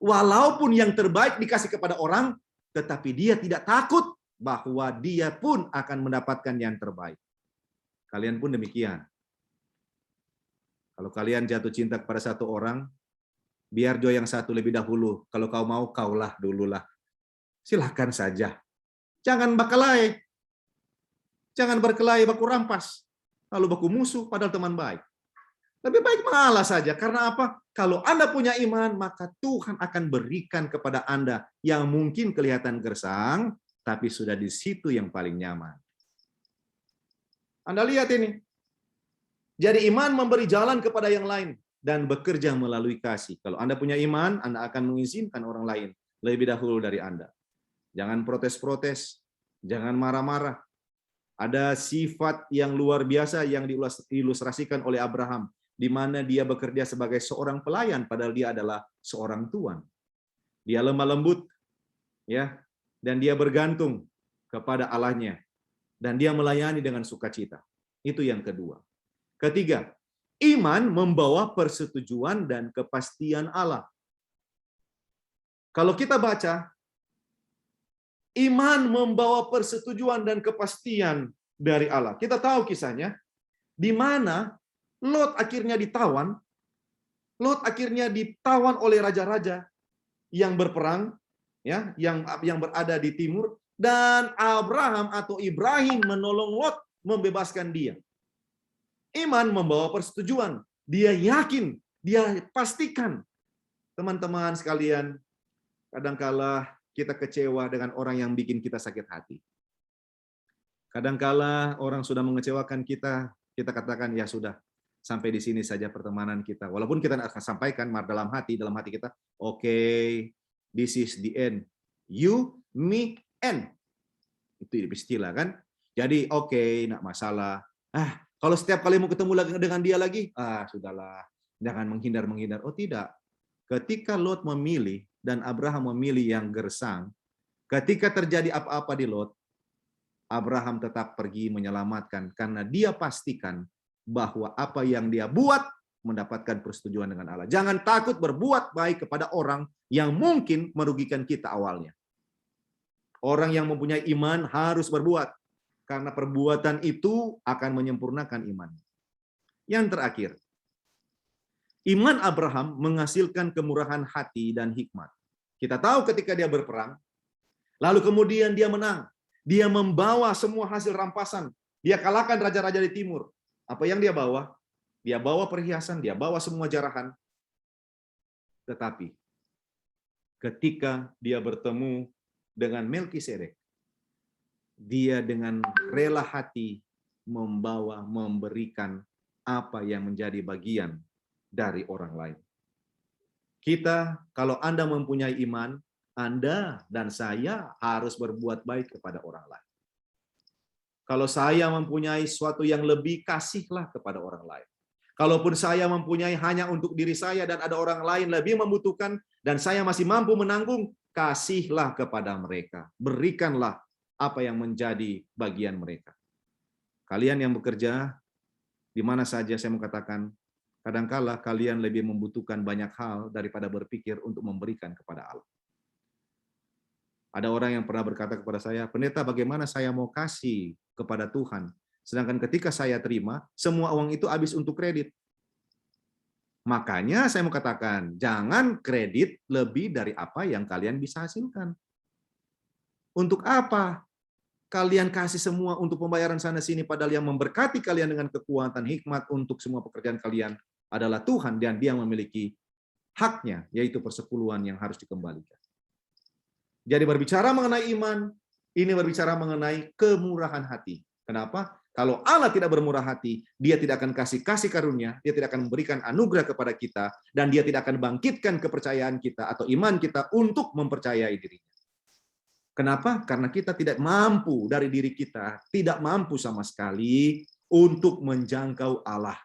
Walaupun yang terbaik dikasih kepada orang, tetapi dia tidak takut bahwa dia pun akan mendapatkan yang terbaik. Kalian pun demikian. Kalau kalian jatuh cinta kepada satu orang, biar jo yang satu lebih dahulu. Kalau kau mau, kaulah dululah. Silakan saja. Jangan bakalae. Jangan berkelahi baku rampas. Lalu baku musuh padahal teman baik. Lebih baik mengalah saja. Karena apa? Kalau Anda punya iman, maka Tuhan akan berikan kepada Anda yang mungkin kelihatan gersang, tapi sudah di situ yang paling nyaman. Anda lihat ini. Jadi iman memberi jalan kepada yang lain dan bekerja melalui kasih. Kalau Anda punya iman, Anda akan mengizinkan orang lain lebih dahulu dari Anda. Jangan protes-protes, jangan marah-marah. Ada sifat yang luar biasa yang diilustrasikan oleh Abraham, di mana dia bekerja sebagai seorang pelayan, padahal dia adalah seorang tuan. Dia lemah lembut, ya, dan dia bergantung kepada Allahnya, dan dia melayani dengan sukacita. Itu yang kedua. Ketiga, iman membawa persetujuan dan kepastian Allah. Kalau kita baca, iman membawa persetujuan dan kepastian dari Allah. Kita tahu kisahnya, di mana Lot akhirnya ditawan. Lot akhirnya ditawan oleh raja-raja. yang berperang, ya, yang berada di timur, dan Abraham atau Ibrahim menolong Lot membebaskan dia. Iman membawa persetujuan. Dia yakin, dia pastikan. Teman-teman sekalian, kadangkala kita kecewa dengan orang yang bikin kita sakit hati. Kadangkala orang sudah mengecewakan kita, kita katakan ya sudah, sampai di sini saja pertemanan kita. Walaupun kita akan sampaikan dalam hati kita, oke, this is the end. You, me, end. Itu istilah kan. Jadi oke, enggak masalah. Kalau setiap kali mau ketemu lagi dengan dia lagi, sudahlah, jangan menghindar. Oh tidak. Ketika Lot memilih dan Abraham memilih yang gersang, ketika terjadi apa-apa di Lot, Abraham tetap pergi menyelamatkan karena dia pastikan bahwa apa yang dia buat mendapatkan persetujuan dengan Allah. Jangan takut berbuat baik kepada orang yang mungkin merugikan kita awalnya. Orang yang mempunyai iman harus berbuat, karena perbuatan itu akan menyempurnakan iman. Yang terakhir, iman Abraham menghasilkan kemurahan hati dan hikmat. Kita tahu ketika dia berperang, lalu kemudian dia menang. Dia membawa semua hasil rampasan. Dia kalahkan raja-raja di timur. Apa yang dia bawa? Dia bawa perhiasan, dia bawa semua jarahan. Tetapi ketika dia bertemu dengan Melkisedek, dia dengan rela hati memberikan apa yang menjadi bagian dari orang lain. Kita, kalau Anda mempunyai iman, Anda dan saya harus berbuat baik kepada orang lain. Kalau saya mempunyai sesuatu yang lebih, kasihlah kepada orang lain. Kalaupun saya mempunyai hanya untuk diri saya dan ada orang lain lebih membutuhkan dan saya masih mampu menanggung, kasihlah kepada mereka. Berikanlah apa yang menjadi bagian mereka. Kalian yang bekerja, di mana saja saya mau katakan, kadangkala kalian lebih membutuhkan banyak hal daripada berpikir untuk memberikan kepada Allah. Ada orang yang pernah berkata kepada saya, pendeta, bagaimana saya mau kasih kepada Tuhan? Sedangkan ketika saya terima, semua uang itu habis untuk kredit. Makanya saya mau katakan, jangan kredit lebih dari apa yang kalian bisa hasilkan. Untuk apa kalian kasih semua untuk pembayaran sana-sini, padahal yang memberkati kalian dengan kekuatan hikmat untuk semua pekerjaan kalian adalah Tuhan, dan Dia memiliki haknya, yaitu persepuluhan yang harus dikembalikan. Jadi berbicara mengenai iman, ini berbicara mengenai kemurahan hati. Kenapa? Kalau Allah tidak bermurah hati, Dia tidak akan kasih karunia, Dia tidak akan memberikan anugerah kepada kita, dan Dia tidak akan bangkitkan kepercayaan kita atau iman kita untuk mempercayai dirinya. Kenapa? Karena kita tidak mampu dari diri kita, tidak mampu sama sekali untuk menjangkau Allah.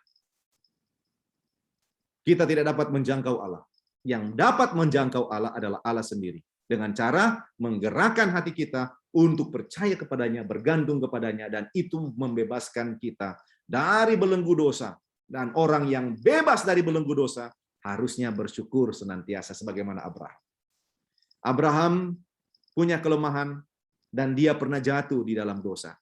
Kita tidak dapat menjangkau Allah. Yang dapat menjangkau Allah adalah Allah sendiri. Dengan cara menggerakkan hati kita untuk percaya kepadanya, bergantung kepadanya, dan itu membebaskan kita dari belenggu dosa. Dan orang yang bebas dari belenggu dosa harusnya bersyukur senantiasa sebagaimana Abraham. Abraham punya kelemahan dan dia pernah jatuh di dalam dosa.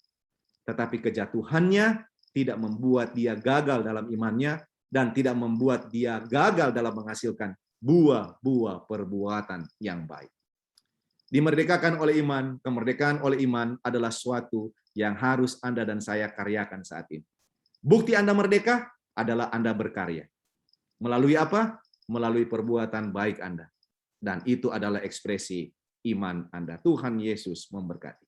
Tetapi kejatuhannya tidak membuat dia gagal dalam imannya dan tidak membuat dia gagal dalam menghasilkan buah-buah perbuatan yang baik. Dimerdekakan oleh iman, kemerdekaan oleh iman adalah suatu yang harus Anda dan saya karyakan saat ini. Bukti Anda merdeka adalah Anda berkarya. Melalui apa? Melalui perbuatan baik Anda. Dan itu adalah ekspresi iman Anda. Tuhan Yesus memberkati.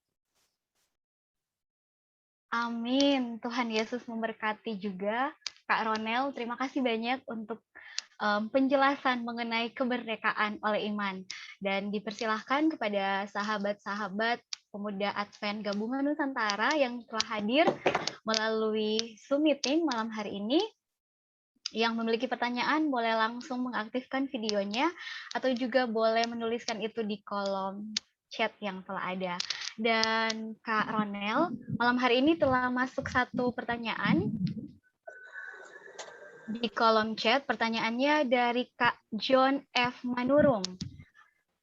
Amin. Tuhan Yesus memberkati juga. Kak Ronel, terima kasih banyak untuk penjelasan mengenai kemerdekaan oleh iman. Dan dipersilahkan kepada sahabat-sahabat pemuda Advent Gabungan Nusantara yang telah hadir melalui Zoom meeting malam hari ini. Yang memiliki pertanyaan boleh langsung mengaktifkan videonya atau juga boleh menuliskan itu di kolom chat yang telah ada. Dan Kak Ronel, malam hari ini telah masuk satu pertanyaan di kolom chat. Pertanyaannya dari Kak John F. Manurung.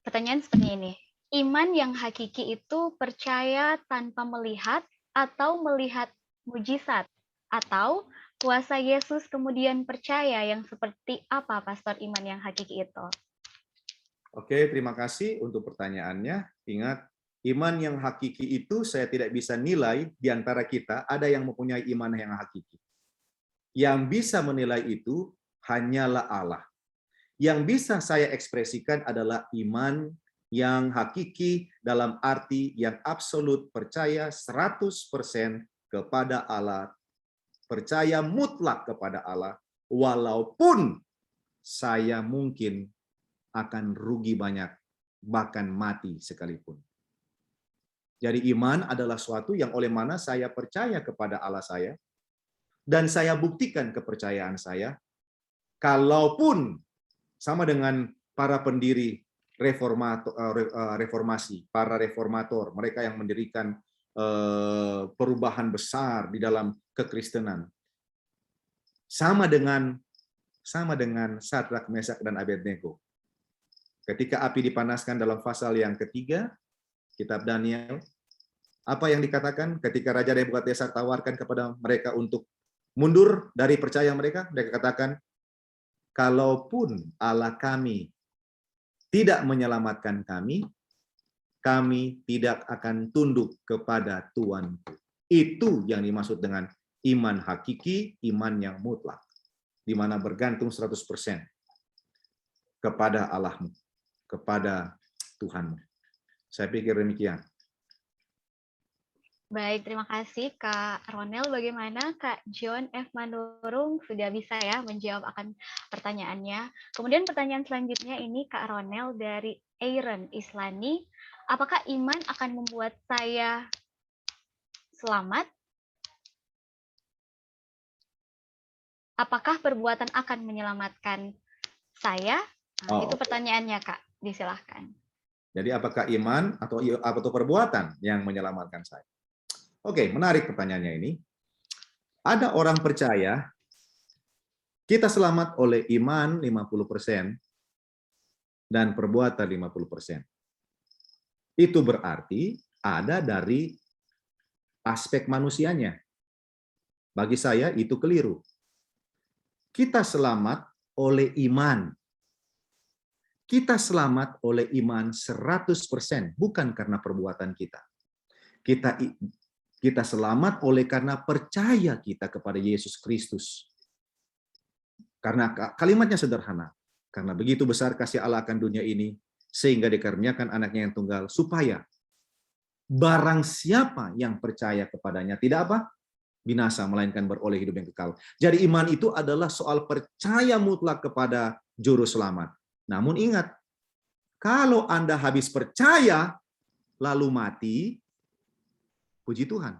Pertanyaan seperti ini. Iman yang hakiki itu percaya tanpa melihat atau melihat mujizat? Atau kuasa Yesus kemudian percaya, yang seperti apa Pastor iman yang hakiki itu? Oke, terima kasih untuk pertanyaannya. Ingat, iman yang hakiki itu saya tidak bisa nilai di antara kita, ada yang mempunyai iman yang hakiki. Yang bisa menilai itu hanyalah Allah. Yang bisa saya ekspresikan adalah iman yang hakiki dalam arti yang absolut, percaya 100% kepada Allah, percaya mutlak kepada Allah, walaupun saya mungkin akan rugi banyak, bahkan mati sekalipun. Jadi iman adalah suatu yang oleh mana saya percaya kepada Allah saya, dan saya buktikan kepercayaan saya, kalaupun sama dengan para pendiri reformasi, para reformator, mereka yang mendirikan perubahan besar di dalam kekristenan. Sama dengan Sadrak, Mesak, dan Abednego. Ketika api dipanaskan dalam pasal yang ketiga, kitab Daniel, apa yang dikatakan ketika Raja Nebukadnezar tawarkan kepada mereka untuk mundur dari percaya mereka katakan, kalaupun Allah kami tidak menyelamatkan kami, kami tidak akan tunduk kepada Tuanku. Itu yang dimaksud dengan iman hakiki, iman yang mutlak, di mana bergantung 100% kepada Allahmu, kepada Tuhanmu. Saya pikir demikian. Baik, terima kasih Kak Ronel. Bagaimana Kak John F. Manurung sudah bisa ya menjawab akan pertanyaannya. Kemudian pertanyaan selanjutnya ini Kak Ronel dari Aaron Islani. Apakah iman akan membuat saya selamat? Apakah perbuatan akan menyelamatkan saya? Itu pertanyaannya Kak, disilahkan. Jadi apakah iman atau perbuatan yang menyelamatkan saya? Oke, menarik pertanyaannya ini. Ada orang percaya kita selamat oleh iman 50% dan perbuatan 50%. Itu berarti ada dari aspek manusianya. Bagi saya itu keliru. Kita selamat oleh iman. Kita selamat oleh iman 100%, bukan karena perbuatan kita. Kita selamat oleh karena percaya kita kepada Yesus Kristus. Karena kalimatnya sederhana. Karena begitu besar kasih Allah akan dunia ini, sehingga dikaruniakan anaknya yang tunggal, supaya barang siapa yang percaya kepadanya tidak apa? Binasa, melainkan beroleh hidup yang kekal. Jadi iman itu adalah soal percaya mutlak kepada Juru Selamat. Namun ingat, kalau Anda habis percaya, lalu mati, puji Tuhan,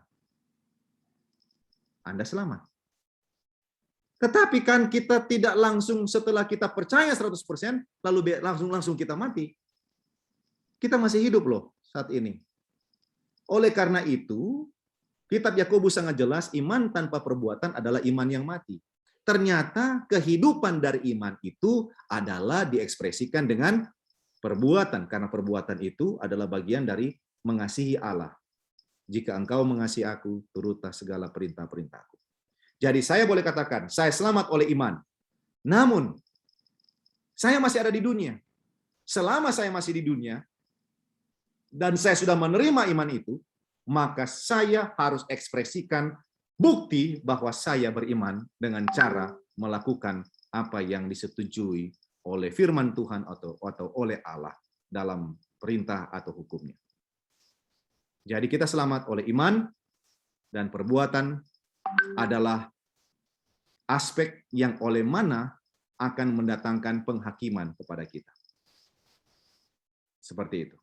Anda selamat. Tetapi kan kita tidak langsung setelah kita percaya 100%, lalu langsung kita mati. Kita masih hidup loh saat ini. Oleh karena itu, kitab Yakobus sangat jelas, iman tanpa perbuatan adalah iman yang mati. Ternyata kehidupan dari iman itu adalah diekspresikan dengan perbuatan, karena perbuatan itu adalah bagian dari mengasihi Allah. Jika engkau mengasihi aku, turutlah segala perintah-perintahku. Jadi saya boleh katakan, saya selamat oleh iman. Namun, saya masih ada di dunia. Selama saya masih di dunia, dan saya sudah menerima iman itu, maka saya harus ekspresikan bukti bahwa saya beriman dengan cara melakukan apa yang disetujui oleh firman Tuhan atau oleh Allah dalam perintah atau hukumnya. Jadi kita selamat oleh iman, dan perbuatan adalah aspek yang oleh mana akan mendatangkan penghakiman kepada kita. Seperti itu.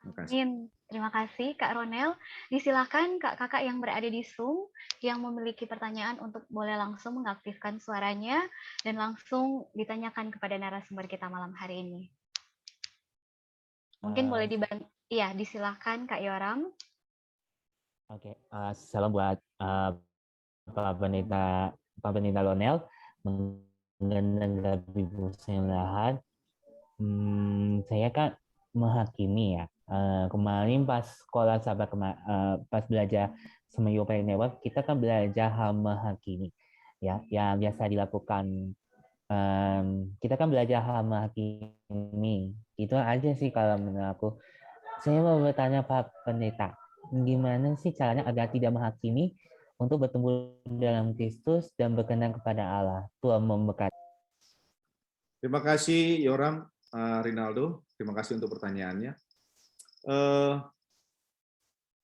Terima kasih. Terima kasih Kak Ronel. Disilakan kakak-kakak yang berada di Zoom yang memiliki pertanyaan untuk boleh langsung mengaktifkan suaranya dan langsung ditanyakan kepada narasumber kita malam hari ini. Mungkin boleh dibantu. Iya, disilakan Kak Yoram. Oke, salam buat Pak Pendeta Ronel mengenai persembahan. Saya kan menghakimi ya. Kemarin pas sekolah pas belajar sama European Network, kita kan belajar hal menghakimi ya, yang biasa dilakukan kita kan belajar hal menghakimi. Itu aja sih kalau menurut aku. Saya mau bertanya Pak Pendeta, gimana sih caranya agar tidak menghakimi untuk bertumbuh dalam Kristus dan berkenan kepada Allah? Tuhan memberkati. Terima kasih Yoram, Rinaldo. Terima kasih untuk pertanyaannya.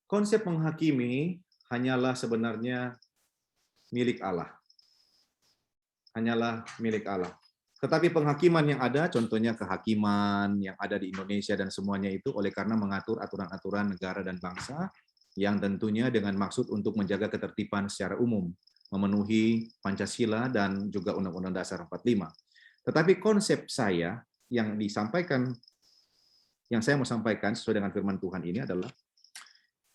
Konsep menghakimi hanyalah sebenarnya milik Allah. Hanyalah milik Allah. Tetapi penghakiman yang ada, contohnya kehakiman yang ada di Indonesia dan semuanya itu oleh karena mengatur aturan-aturan negara dan bangsa yang tentunya dengan maksud untuk menjaga ketertiban secara umum, memenuhi Pancasila dan juga Undang-Undang Dasar 45. Tetapi konsep saya yang disampaikan, yang saya mau sampaikan sesuai dengan firman Tuhan ini adalah,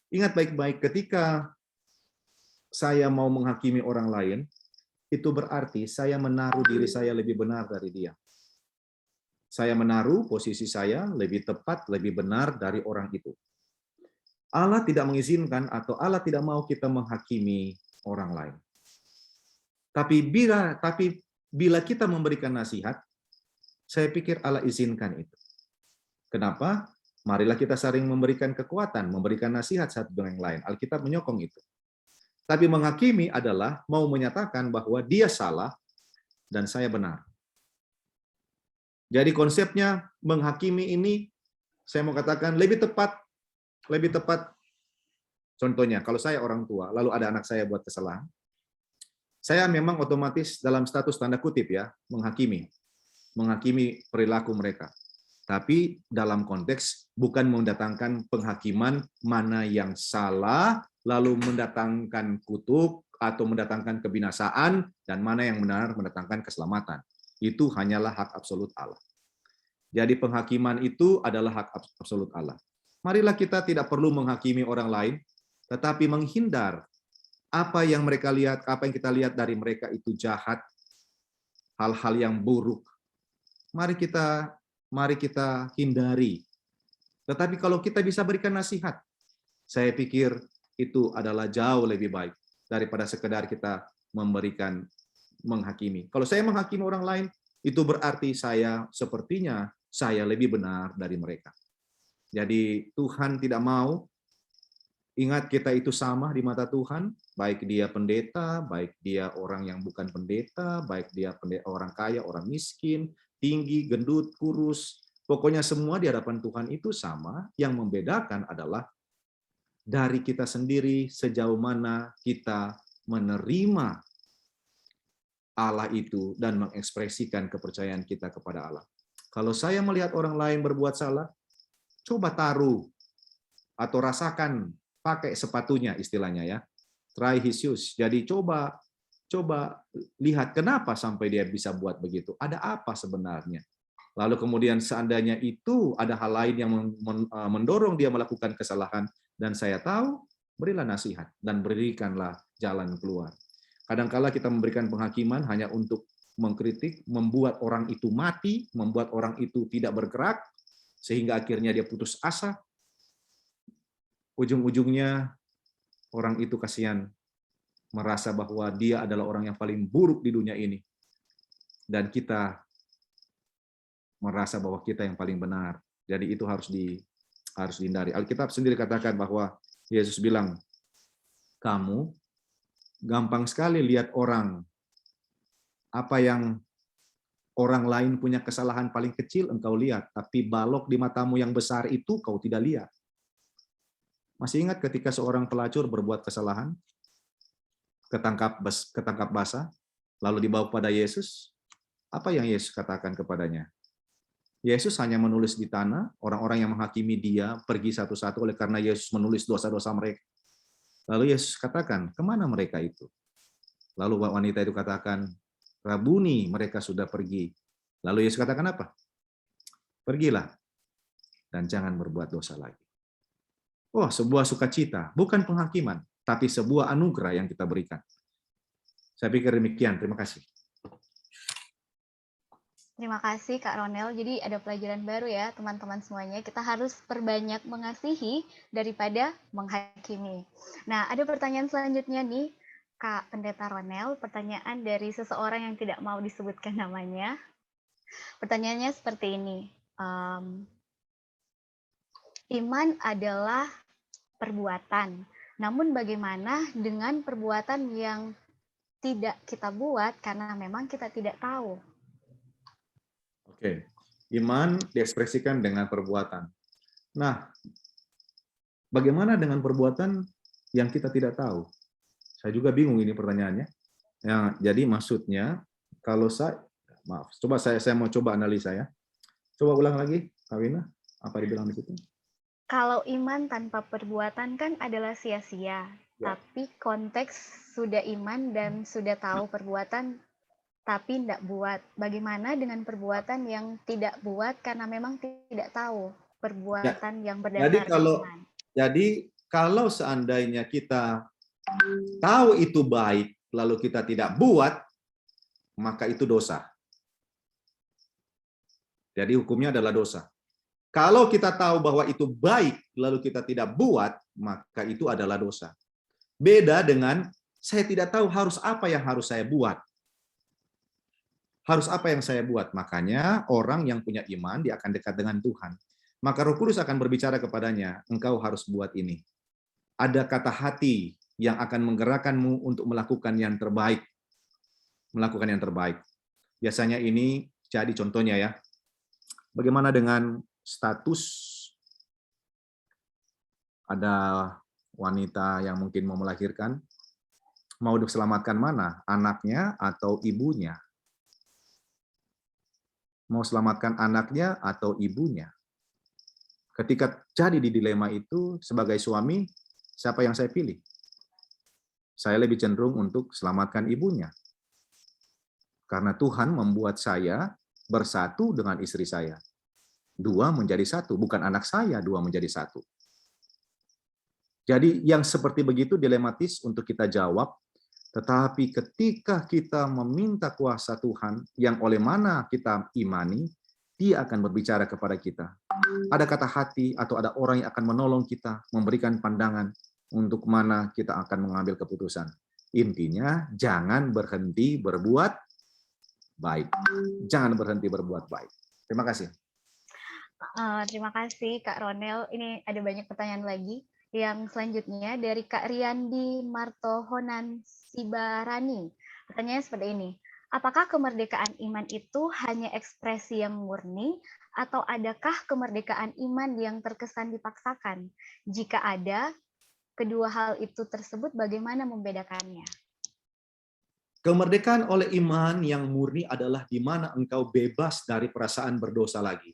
ingat baik-baik ketika saya mau menghakimi orang lain, itu berarti saya menaruh diri saya lebih benar dari dia. Saya menaruh posisi saya lebih tepat, lebih benar dari orang itu. Allah tidak mengizinkan atau Allah tidak mau kita menghakimi orang lain. Tapi bila kita memberikan nasihat, saya pikir Allah izinkan itu. Kenapa? Marilah kita saling memberikan kekuatan, memberikan nasihat satu dengan yang lain. Alkitab menyokong itu. Tapi menghakimi adalah mau menyatakan bahwa dia salah dan saya benar. Jadi konsepnya menghakimi ini, saya mau katakan lebih tepat. Contohnya, kalau saya orang tua, lalu ada anak saya buat kesalahan, saya memang otomatis dalam status tanda kutip ya, menghakimi perilaku mereka. Tapi dalam konteks bukan mendatangkan penghakiman mana yang salah, lalu mendatangkan kutuk atau mendatangkan kebinasaan, dan mana yang benar mendatangkan keselamatan. Itu hanyalah hak absolut Allah. Jadi penghakiman itu adalah hak absolut Allah. Marilah kita tidak perlu menghakimi orang lain, tetapi menghindar apa yang mereka lihat, apa yang kita lihat dari mereka itu jahat, hal-hal yang buruk. Mari kita hindari. Tetapi kalau kita bisa berikan nasihat, saya pikir itu adalah jauh lebih baik daripada sekedar kita menghakimi. Kalau saya menghakimi orang lain, itu berarti sepertinya saya lebih benar dari mereka. Jadi Tuhan tidak mau, ingat kita itu sama di mata Tuhan, baik dia pendeta, baik dia orang yang bukan pendeta, baik dia orang kaya, orang miskin, tinggi, gendut, kurus, pokoknya semua di hadapan Tuhan itu sama. Yang membedakan adalah dari kita sendiri sejauh mana kita menerima Allah itu dan mengekspresikan kepercayaan kita kepada Allah. Kalau saya melihat orang lain berbuat salah, coba taruh atau rasakan, pakai sepatunya istilahnya ya. Try his shoes. Jadi coba lihat kenapa sampai dia bisa buat begitu. Ada apa sebenarnya? Lalu kemudian seandainya itu ada hal lain yang mendorong dia melakukan kesalahan dan saya tahu, berilah nasihat dan berikanlah jalan keluar. Kadang-kala kita memberikan penghakiman hanya untuk mengkritik, membuat orang itu mati, membuat orang itu tidak bergerak, sehingga akhirnya dia putus asa. Ujung-ujungnya orang itu kasihan, merasa bahwa dia adalah orang yang paling buruk di dunia ini. Dan kita merasa bahwa kita yang paling benar. Jadi itu harus dihindari. Alkitab sendiri katakan bahwa Yesus bilang, kamu gampang sekali lihat orang, apa yang orang lain punya kesalahan paling kecil engkau lihat, tapi balok di matamu yang besar itu kau tidak lihat. Masih ingat ketika seorang pelacur berbuat kesalahan, ketangkap basah, lalu dibawa pada Yesus, apa yang Yesus katakan kepadanya? Yesus hanya menulis di tanah, orang-orang yang menghakimi dia pergi satu-satu oleh karena Yesus menulis dosa-dosa mereka. Lalu Yesus katakan, kemana mereka itu? Lalu wanita itu katakan, Rabuni, mereka sudah pergi. Lalu Yesus katakan apa? Pergilah, dan jangan berbuat dosa lagi. Oh, sebuah sukacita, bukan penghakiman, tapi sebuah anugerah yang kita berikan. Saya pikir demikian. Terima kasih. Terima kasih Kak Ronel. Jadi ada pelajaran baru ya teman-teman semuanya. Kita harus perbanyak mengasihi daripada menghakimi. Nah, ada pertanyaan selanjutnya nih. Kak Pendeta Ronel, pertanyaan dari seseorang yang tidak mau disebutkan namanya. Pertanyaannya seperti ini. Iman adalah perbuatan. Namun bagaimana dengan perbuatan yang tidak kita buat karena memang kita tidak tahu? Oke. Iman diekspresikan dengan perbuatan. Nah, bagaimana dengan perbuatan yang kita tidak tahu? Saya juga bingung ini pertanyaannya. Ya, jadi maksudnya kalau coba saya mau coba analisa ya. Coba ulang lagi, Kak Wina, apa dibilang di situ? Kalau iman tanpa perbuatan kan adalah sia-sia. Ya. Tapi konteks sudah iman dan sudah tahu perbuatan tapi tidak buat. Bagaimana dengan perbuatan yang tidak buat karena memang tidak tahu perbuatan yang berdasarkan iman? Jadi kalau seandainya kita tahu itu baik, lalu kita tidak buat, maka itu dosa. Jadi hukumnya adalah dosa. Kalau kita tahu bahwa itu baik, lalu kita tidak buat, maka itu adalah dosa. Beda dengan saya tidak tahu harus apa yang harus saya buat. Harus apa yang saya buat. Makanya orang yang punya iman, dia akan dekat dengan Tuhan. Maka Roh Kudus akan berbicara kepadanya, engkau harus buat ini. Ada kata hati yang akan menggerakkanmu untuk melakukan yang terbaik. Melakukan yang terbaik. Biasanya ini jadi contohnya ya. Bagaimana dengan status ada wanita yang mungkin mau melahirkan, mau diselamatkan mana? Anaknya atau ibunya? Mau selamatkan anaknya atau ibunya? Ketika jadi di dilema itu, sebagai suami, siapa yang saya pilih? Saya lebih cenderung untuk selamatkan ibunya. Karena Tuhan membuat saya bersatu dengan istri saya. 2 menjadi 1, bukan anak saya 2 menjadi 1. Jadi yang seperti begitu dilematis untuk kita jawab, tetapi ketika kita meminta kuasa Tuhan yang oleh mana kita imani, Dia akan berbicara kepada kita. Ada kata hati atau ada orang yang akan menolong kita, memberikan pandangan untuk mana kita akan mengambil keputusan. Intinya, jangan berhenti berbuat baik. Jangan berhenti berbuat baik. Terima kasih. Terima kasih Kak Ronel. Ini ada banyak pertanyaan lagi. Yang selanjutnya dari Kak Riyandi Martohonan Sibarani. Pertanyaannya seperti ini. Apakah kemerdekaan iman itu hanya ekspresi yang murni atau adakah kemerdekaan iman yang terkesan dipaksakan? Jika ada, kedua hal itu tersebut bagaimana membedakannya? Kemerdekaan oleh iman yang murni adalah di mana engkau bebas dari perasaan berdosa lagi.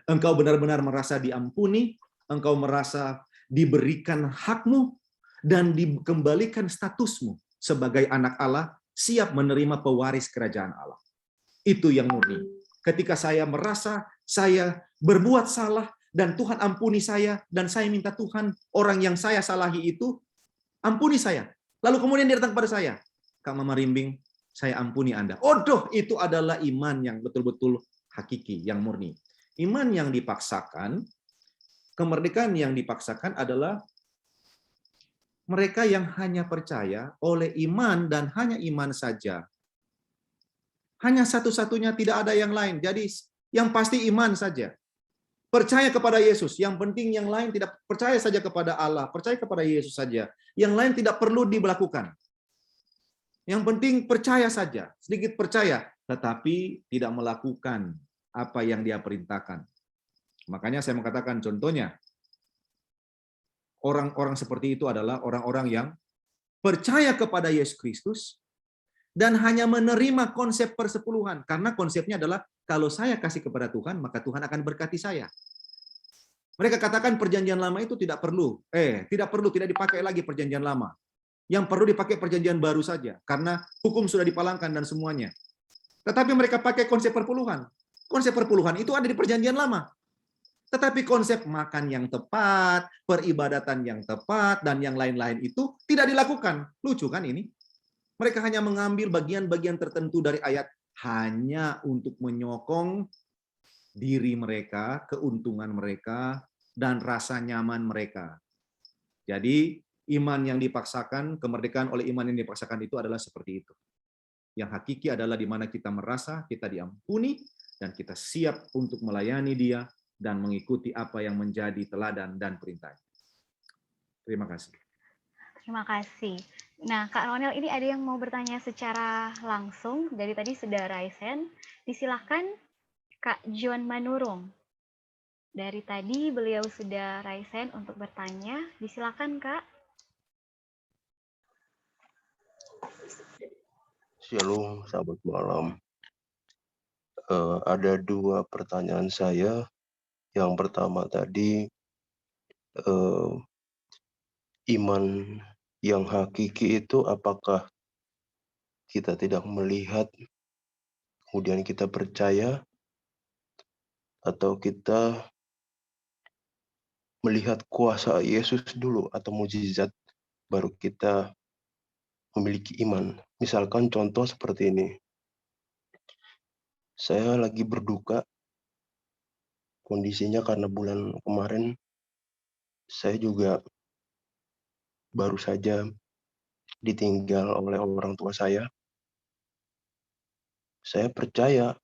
Engkau benar-benar merasa diampuni, engkau merasa diberikan hakmu, dan dikembalikan statusmu sebagai anak Allah, siap menerima pewaris kerajaan Allah. Itu yang murni. Ketika saya merasa saya berbuat salah, dan Tuhan ampuni saya, dan saya minta Tuhan, orang yang saya salahi itu, ampuni saya. Lalu kemudian dia datang pada saya, Kak Mama Rimbing, saya ampuni Anda. Itu adalah iman yang betul-betul hakiki, yang murni. Iman yang dipaksakan, kemerdekaan yang dipaksakan adalah mereka yang hanya percaya oleh iman dan hanya iman saja. Hanya satu-satunya, tidak ada yang lain. Jadi yang pasti iman saja. Percaya kepada Yesus. Yang penting yang lain tidak percaya saja kepada Allah. Percaya kepada Yesus saja. Yang lain tidak perlu dilakukan. Yang penting percaya saja. Sedikit percaya. Tetapi tidak melakukan apa yang dia perintahkan. Makanya saya mengatakan contohnya, orang-orang seperti itu adalah orang-orang yang percaya kepada Yesus Kristus dan hanya menerima konsep persepuluhan. Karena konsepnya adalah, kalau saya kasih kepada Tuhan, maka Tuhan akan berkati saya. Mereka katakan perjanjian lama itu tidak perlu. Tidak dipakai lagi perjanjian lama. Yang perlu dipakai perjanjian baru saja. Karena hukum sudah dipalangkan dan semuanya. Tetapi mereka pakai konsep perpuluhan. Konsep perpuluhan itu ada di perjanjian lama. Tetapi konsep makan yang tepat, peribadatan yang tepat, dan yang lain-lain itu tidak dilakukan. Lucu kan ini? Mereka hanya mengambil bagian-bagian tertentu dari ayat hanya untuk menyokong diri mereka, keuntungan mereka, dan rasa nyaman mereka. Jadi iman yang dipaksakan, kemerdekaan oleh iman yang dipaksakan itu adalah seperti itu. Yang hakiki adalah di mana kita merasa kita diampuni dan kita siap untuk melayani Dia dan mengikuti apa yang menjadi teladan dan perintah. Terima kasih. Terima kasih. Nah, Kak Ronel, ini ada yang mau bertanya secara langsung. Dari tadi sudah raisen. Disilahkan Kak John Manurung. Dari tadi beliau sudah raisen untuk bertanya. Disilahkan, Kak. Shalom, selamat malam. Ada 2 pertanyaan saya. Yang pertama tadi, iman yang hakiki itu apakah kita tidak melihat, kemudian kita percaya, atau kita melihat kuasa Yesus dulu atau mukjizat, baru kita memiliki iman. Misalkan contoh seperti ini. Saya lagi berduka, kondisinya karena bulan kemarin saya juga baru saja ditinggal oleh orang tua saya. Saya percaya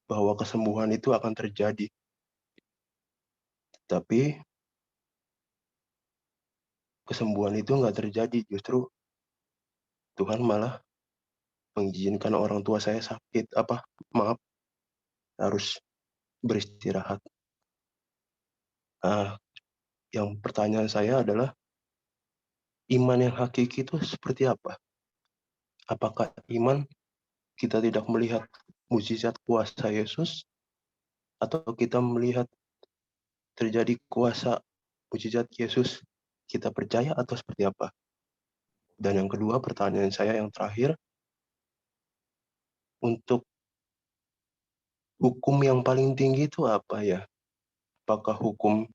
bahwa kesembuhan itu akan terjadi. Tapi kesembuhan itu nggak terjadi, justru Tuhan malah mengizinkan orang tua saya sakit, harus beristirahat. Yang pertanyaan saya adalah, iman yang hakiki itu seperti apa? Apakah iman kita tidak melihat mukjizat kuasa Yesus, atau kita melihat terjadi kuasa mukjizat Yesus, kita percaya atau seperti apa? Dan yang kedua, pertanyaan saya yang terakhir, untuk hukum yang paling tinggi itu apa ya? Apakah hukum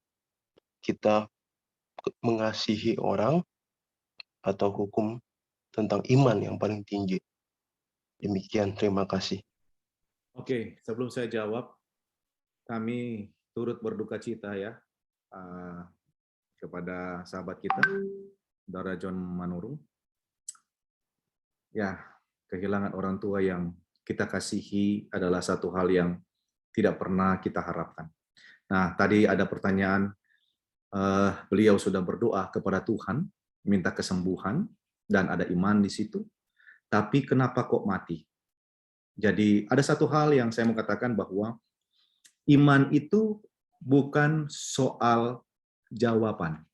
kita mengasihi orang, atau hukum tentang iman yang paling tinggi? Demikian, terima kasih. Oke, sebelum saya jawab, kami turut berduka cita ya kepada sahabat kita, Saudara John Manurung. Ya, kehilangan orang tua yang kita kasihi adalah satu hal yang tidak pernah kita harapkan. Nah, tadi ada pertanyaan, beliau sudah berdoa kepada Tuhan, minta kesembuhan, dan ada iman di situ. Tapi kenapa kok mati? Jadi ada satu hal yang saya mau katakan bahwa iman itu bukan soal jawaban.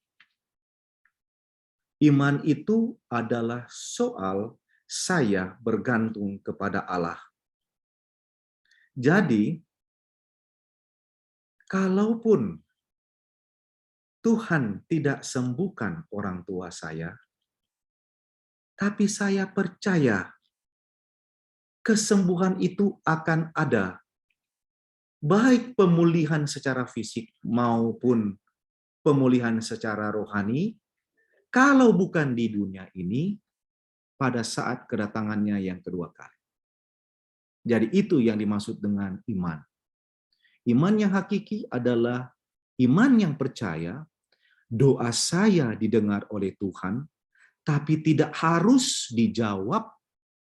Iman itu adalah soal saya bergantung kepada Allah. Jadi, kalaupun Tuhan tidak sembuhkan orang tua saya, tapi saya percaya kesembuhan itu akan ada. Baik pemulihan secara fisik maupun pemulihan secara rohani, kalau bukan di dunia ini, pada saat kedatangannya yang kedua kali. Jadi itu yang dimaksud dengan iman. Iman yang hakiki adalah iman yang percaya doa saya didengar oleh Tuhan, tapi tidak harus dijawab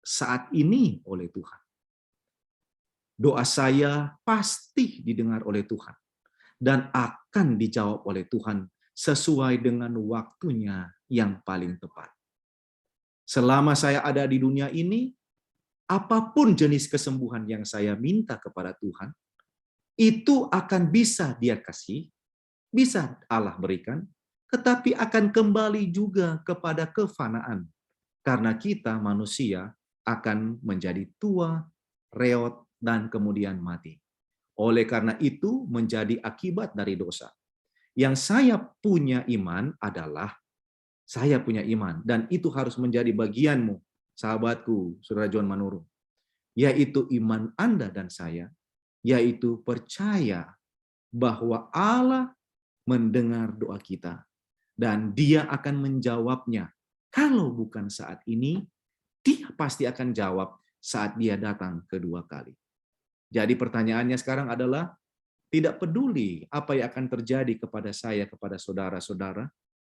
saat ini oleh Tuhan. Doa saya pasti didengar oleh Tuhan dan akan dijawab oleh Tuhan sesuai dengan waktunya yang paling tepat. Selama saya ada di dunia ini, apapun jenis kesembuhan yang saya minta kepada Tuhan, itu akan bisa Dia kasih, bisa Allah berikan, tetapi akan kembali juga kepada kefanaan. Karena kita manusia akan menjadi tua, reot, dan kemudian mati. Oleh karena itu menjadi akibat dari dosa. Yang saya punya iman adalah saya punya iman, dan itu harus menjadi bagianmu, sahabatku, Saudara John Manurung, yaitu iman Anda dan saya, yaitu percaya bahwa Allah mendengar doa kita, dan Dia akan menjawabnya. Kalau bukan saat ini, Dia pasti akan jawab saat Dia datang kedua kali. Jadi pertanyaannya sekarang adalah, tidak peduli apa yang akan terjadi kepada saya, kepada saudara-saudara,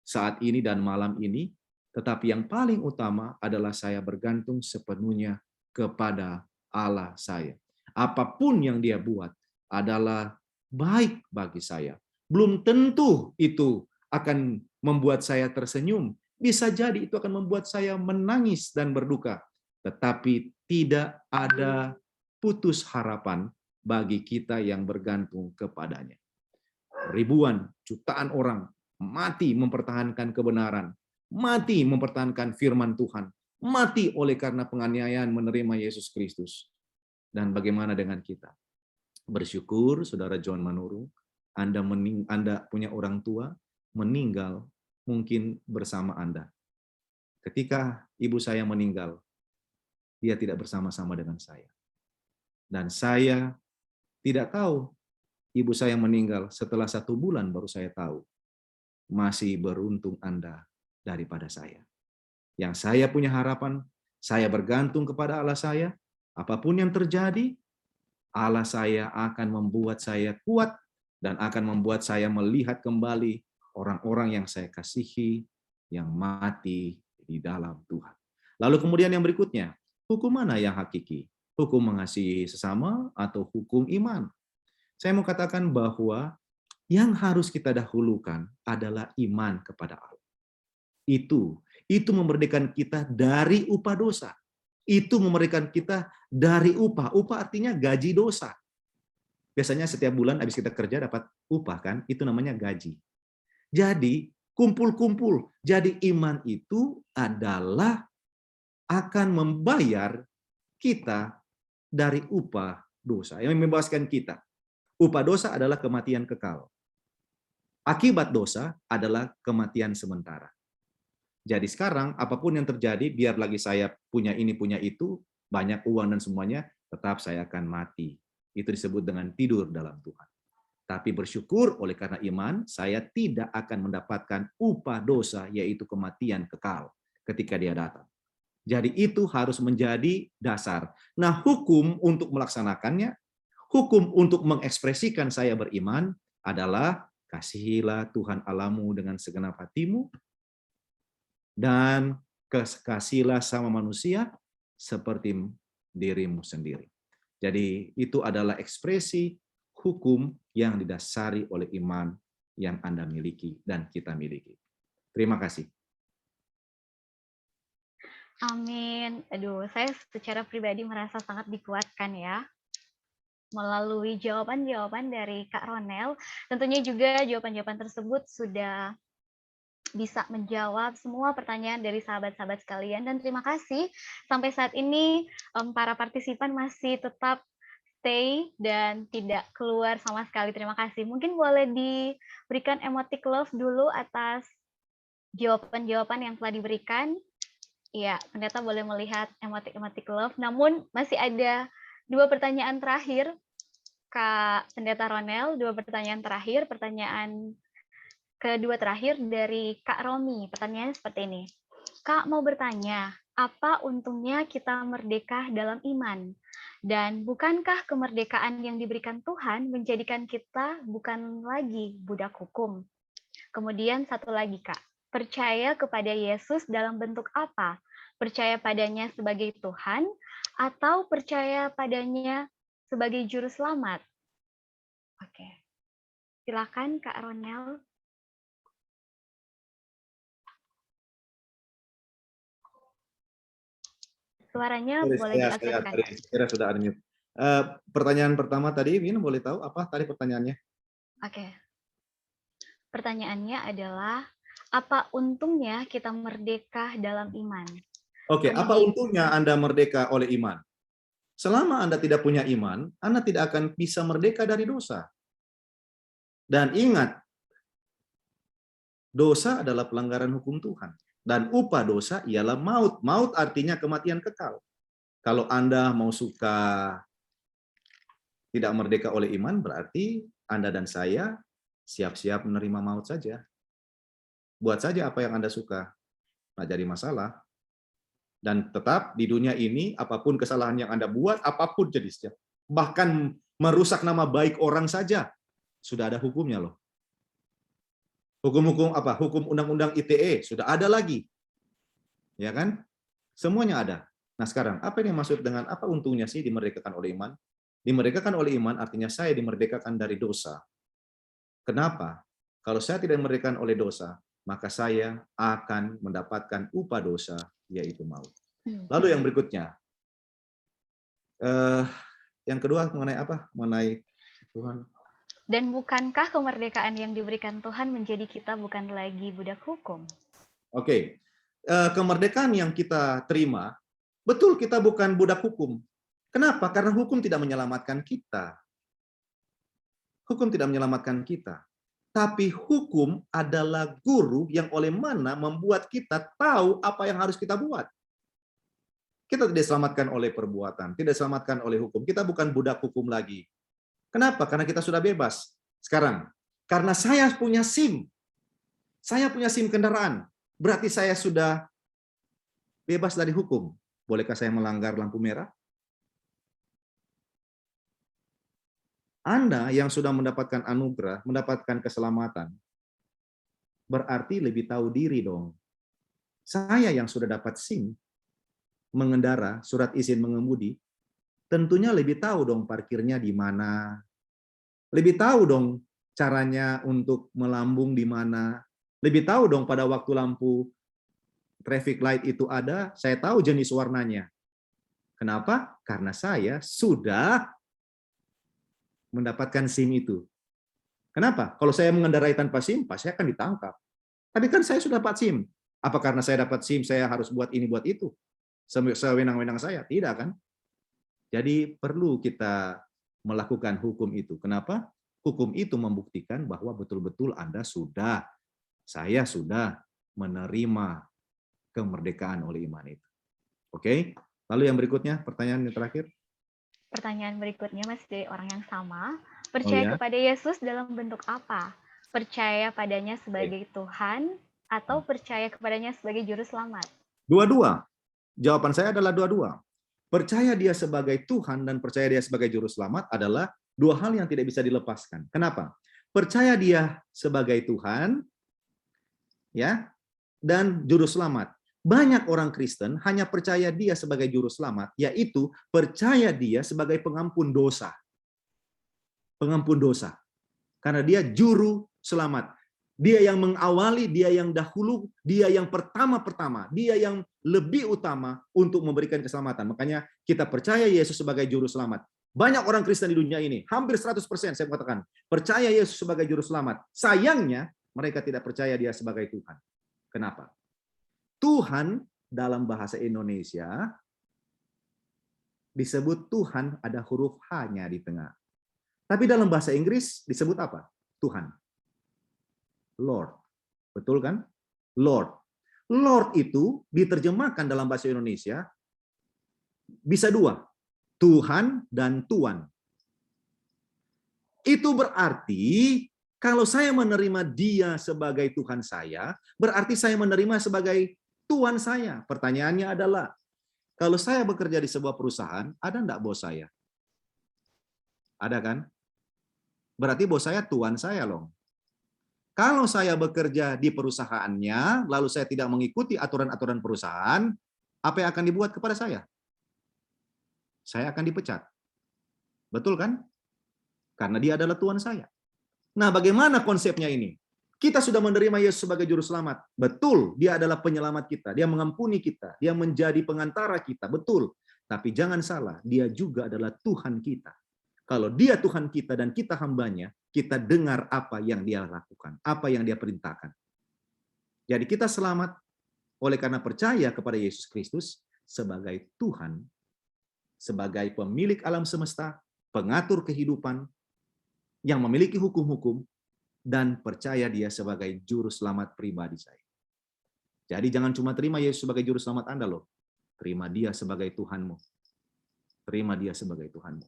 saat ini dan malam ini, tetapi yang paling utama adalah saya bergantung sepenuhnya kepada Allah saya. Apapun yang Dia buat adalah baik bagi saya. Belum tentu itu akan membuat saya tersenyum. Bisa jadi itu akan membuat saya menangis dan berduka. Tetapi tidak ada putus harapan bagi kita yang bergantung kepadanya. Ribuan, jutaan orang mati mempertahankan kebenaran, mati mempertahankan firman Tuhan, mati oleh karena penganiayaan menerima Yesus Kristus. Dan bagaimana dengan kita? Bersyukur, Saudara John Manurung, Anda punya orang tua meninggal mungkin bersama Anda. Ketika ibu saya meninggal, dia tidak bersama-sama dengan saya. Dan saya tidak tahu ibu saya meninggal setelah 1 bulan baru saya tahu. Masih beruntung Anda daripada saya. Yang saya punya harapan, saya bergantung kepada Allah saya. Apapun yang terjadi, Allah saya akan membuat saya kuat dan akan membuat saya melihat kembali orang-orang yang saya kasihi yang mati di dalam Tuhan. Lalu kemudian yang berikutnya, hukum mana yang hakiki? Hukum mengasihi sesama atau hukum iman? Saya mau katakan bahwa yang harus kita dahulukan adalah iman kepada Allah. Itu memerdekakan kita dari upah dosa. Itu memerdekakan kita dari upah. Upah artinya gaji dosa. Biasanya setiap bulan habis kita kerja dapat upah kan? Itu namanya gaji. Jadi kumpul-kumpul. Jadi iman itu adalah akan membayar kita dari upah dosa. Yang membebaskan kita. Upah dosa adalah kematian kekal. Akibat dosa adalah kematian sementara. Jadi sekarang apapun yang terjadi, biar lagi saya punya ini, punya itu, banyak uang dan semuanya, tetap saya akan mati. Itu disebut dengan tidur dalam Tuhan. Tapi bersyukur oleh karena iman, saya tidak akan mendapatkan upah dosa, yaitu kematian kekal ketika Dia datang. Jadi itu harus menjadi dasar. Nah, hukum untuk melaksanakannya, hukum untuk mengekspresikan saya beriman adalah kasihilah Tuhan Allahmu dengan segenap hatimu, dan kasihilah sama manusia seperti dirimu sendiri. Jadi itu adalah ekspresi hukum yang didasari oleh iman yang Anda miliki dan kita miliki. Terima kasih. Amin. Aduh, saya secara pribadi merasa sangat dikuatkan ya melalui jawaban-jawaban dari Kak Ronel. Tentunya juga jawaban-jawaban tersebut sudah bisa menjawab semua pertanyaan dari sahabat-sahabat sekalian. Dan terima kasih sampai saat ini para partisipan masih tetap stay dan tidak keluar sama sekali. Terima kasih. Mungkin boleh diberikan emotic love dulu atas jawaban-jawaban yang telah diberikan. Iya, pendeta boleh melihat emotic love. Namun masih ada 2 pertanyaan terakhir, Kak Pendeta Ronel. 2 pertanyaan terakhir. Pertanyaan kedua terakhir dari Kak Romi. Pertanyaannya seperti ini. Kak mau bertanya, apa untungnya kita merdeka dalam iman? Dan bukankah kemerdekaan yang diberikan Tuhan menjadikan kita bukan lagi budak hukum? Kemudian satu lagi, Kak. Percaya kepada Yesus dalam bentuk apa? Percaya padanya sebagai Tuhan atau percaya padanya sebagai juru selamat? Oke. Silakan Kak Ronel. Suaranya boleh diaktifkan. Saya sudah unmute. Pertanyaan pertama tadi, Vin, boleh tahu apa tadi pertanyaannya? Oke. Pertanyaannya adalah, apa untungnya kita merdeka dalam iman? Oke, apa untungnya Anda merdeka oleh iman? Selama Anda tidak punya iman, Anda tidak akan bisa merdeka dari dosa. Dan ingat, dosa adalah pelanggaran hukum Tuhan. Dan upah dosa ialah maut. Maut artinya kematian kekal. Kalau Anda mau suka tidak merdeka oleh iman, berarti Anda dan saya siap-siap menerima maut saja. Buat saja apa yang Anda suka. Nggak jadi masalah. Dan tetap di dunia ini, apapun kesalahan yang Anda buat, apapun jenisnya, bahkan merusak nama baik orang saja, sudah ada hukumnya loh. Hukum-hukum apa? Hukum undang-undang ITE sudah ada lagi. Ya kan? Semuanya ada. Nah, sekarang apa yang dimaksud dengan apa untungnya sih dimerdekakan oleh iman? Dimerdekakan oleh iman artinya saya dimerdekakan dari dosa. Kenapa? Kalau saya tidak dimerdekakan oleh dosa, maka saya akan mendapatkan upah dosa, yaitu maut. Lalu yang berikutnya, yang kedua mengenai apa? Mengenai Tuhan. Dan bukankah kemerdekaan yang diberikan Tuhan menjadi kita bukan lagi budak hukum? Oke. Kemerdekaan yang kita terima, betul kita bukan budak hukum. Kenapa? Karena hukum tidak menyelamatkan kita. Hukum tidak menyelamatkan kita. Tapi hukum adalah guru yang oleh mana membuat kita tahu apa yang harus kita buat. Kita tidak diselamatkan oleh perbuatan, tidak diselamatkan oleh hukum. Kita bukan budak hukum lagi. Kenapa? Karena kita sudah bebas. Sekarang, karena saya punya SIM. Saya punya SIM kendaraan. Berarti saya sudah bebas dari hukum. Bolehkah saya melanggar lampu merah? Anda yang sudah mendapatkan anugerah, mendapatkan keselamatan, berarti lebih tahu diri dong. Saya yang sudah dapat SIM, mengendara, surat izin mengemudi, tentunya lebih tahu dong parkirnya di mana. Lebih tahu dong caranya untuk melambung di mana. Lebih tahu dong pada waktu lampu traffic light itu ada, saya tahu jenis warnanya. Kenapa? Karena saya sudah mendapatkan SIM itu. Kenapa? Kalau saya mengendarai tanpa SIM, pasti akan ditangkap. Tapi kan saya sudah dapat SIM. Apa karena saya dapat SIM, saya harus buat ini, buat itu? Sewenang-wenang saya? Tidak kan? Jadi perlu kita melakukan hukum itu. Kenapa? Hukum itu membuktikan bahwa betul-betul saya sudah menerima kemerdekaan oleh iman itu. Oke? Lalu yang berikutnya, pertanyaan yang terakhir. Pertanyaan berikutnya masih dari orang yang sama. Percaya kepada Yesus dalam bentuk apa? Percaya padanya sebagai Tuhan atau percaya kepadanya sebagai juru selamat? Dua-dua. Jawaban saya adalah dua-dua. Percaya dia sebagai Tuhan dan percaya dia sebagai juru selamat adalah dua hal yang tidak bisa dilepaskan. Kenapa? Percaya dia sebagai Tuhan ya dan juru selamat. Banyak orang Kristen hanya percaya dia sebagai juru selamat, yaitu percaya dia sebagai pengampun dosa. Pengampun dosa. Karena dia juru selamat. Dia yang mengawali, dia yang dahulu, dia yang pertama-pertama, dia yang lebih utama untuk memberikan keselamatan. Makanya kita percaya Yesus sebagai juru selamat. Banyak orang Kristen di dunia ini, hampir 100% saya katakan, percaya Yesus sebagai juru selamat. Sayangnya, mereka tidak percaya dia sebagai Tuhan. Kenapa? Tuhan dalam bahasa Indonesia disebut Tuhan ada huruf H-nya di tengah. Tapi dalam bahasa Inggris disebut apa? Tuhan. Lord. Betul kan? Lord. Lord itu diterjemahkan dalam bahasa Indonesia bisa dua. Tuhan dan Tuan. Itu berarti kalau saya menerima dia sebagai Tuhan saya, berarti saya menerima sebagai Tuan saya. Pertanyaannya adalah, kalau saya bekerja di sebuah perusahaan, ada enggak bos saya? Ada kan? Berarti bos saya Tuan saya loh. Kalau saya bekerja di perusahaannya, lalu saya tidak mengikuti aturan-aturan perusahaan, apa yang akan dibuat kepada saya? Saya akan dipecat. Betul kan? Karena dia adalah Tuhan saya. Nah, bagaimana konsepnya ini? Kita sudah menerima Yesus sebagai juru selamat. Betul, dia adalah penyelamat kita. Dia mengampuni kita. Dia menjadi pengantara kita. Betul. Tapi jangan salah, dia juga adalah Tuhan kita. Kalau dia Tuhan kita dan kita hambanya, kita dengar apa yang dia lakukan, apa yang dia perintahkan. Jadi kita selamat oleh karena percaya kepada Yesus Kristus sebagai Tuhan, sebagai pemilik alam semesta, pengatur kehidupan, yang memiliki hukum-hukum, dan percaya dia sebagai juru selamat pribadi saya. Jadi jangan cuma terima Yesus sebagai juru selamat Anda loh. Terima dia sebagai Tuhanmu. Terima dia sebagai Tuhanmu.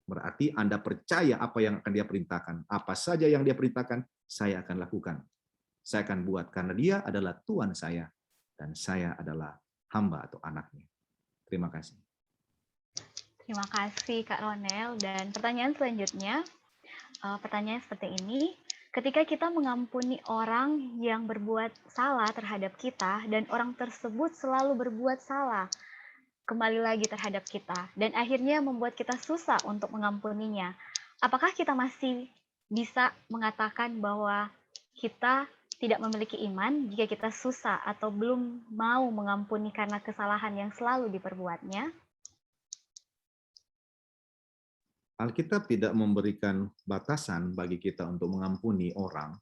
Berarti Anda percaya apa yang akan dia perintahkan. Apa saja yang dia perintahkan, saya akan lakukan. Saya akan buat karena dia adalah Tuhan saya dan saya adalah hamba atau anaknya. Terima kasih. Terima kasih Kak Ronel. Dan pertanyaan selanjutnya, pertanyaan seperti ini. Ketika kita mengampuni orang yang berbuat salah terhadap kita dan orang tersebut selalu berbuat salah kembali lagi terhadap kita dan akhirnya membuat kita susah untuk mengampuninya, apakah kita masih bisa mengatakan bahwa kita tidak memiliki iman jika kita susah atau belum mau mengampuni karena kesalahan yang selalu diperbuatnya? Alkitab tidak memberikan batasan bagi kita untuk mengampuni orang.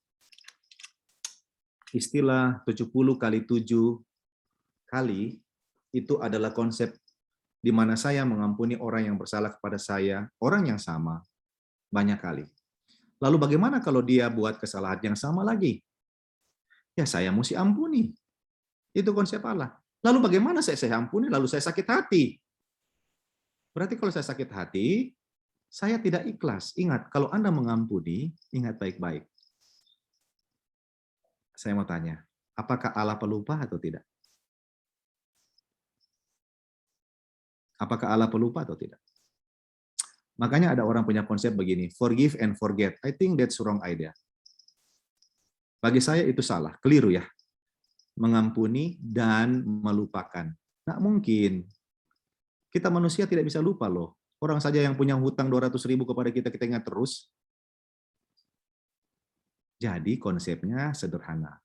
Istilah 70 kali 7 kali itu adalah konsep di mana saya mengampuni orang yang bersalah kepada saya, orang yang sama, banyak kali. Lalu bagaimana kalau dia buat kesalahan yang sama lagi? Ya saya mesti ampuni. Itu konsep Allah. Lalu bagaimana saya ampuni, lalu saya sakit hati? Berarti kalau saya sakit hati, saya tidak ikhlas. Ingat, kalau Anda mengampuni, ingat baik-baik. Saya mau tanya, apakah Allah pelupa atau tidak? Apakah Allah pelupa atau tidak? Makanya ada orang punya konsep begini, forgive and forget. I think that's wrong idea. Bagi saya itu salah, keliru ya. Mengampuni dan melupakan. Nggak mungkin. Kita manusia tidak bisa lupa loh. Orang saja yang punya hutang 200.000 kepada kita ingat terus. Jadi konsepnya sederhana.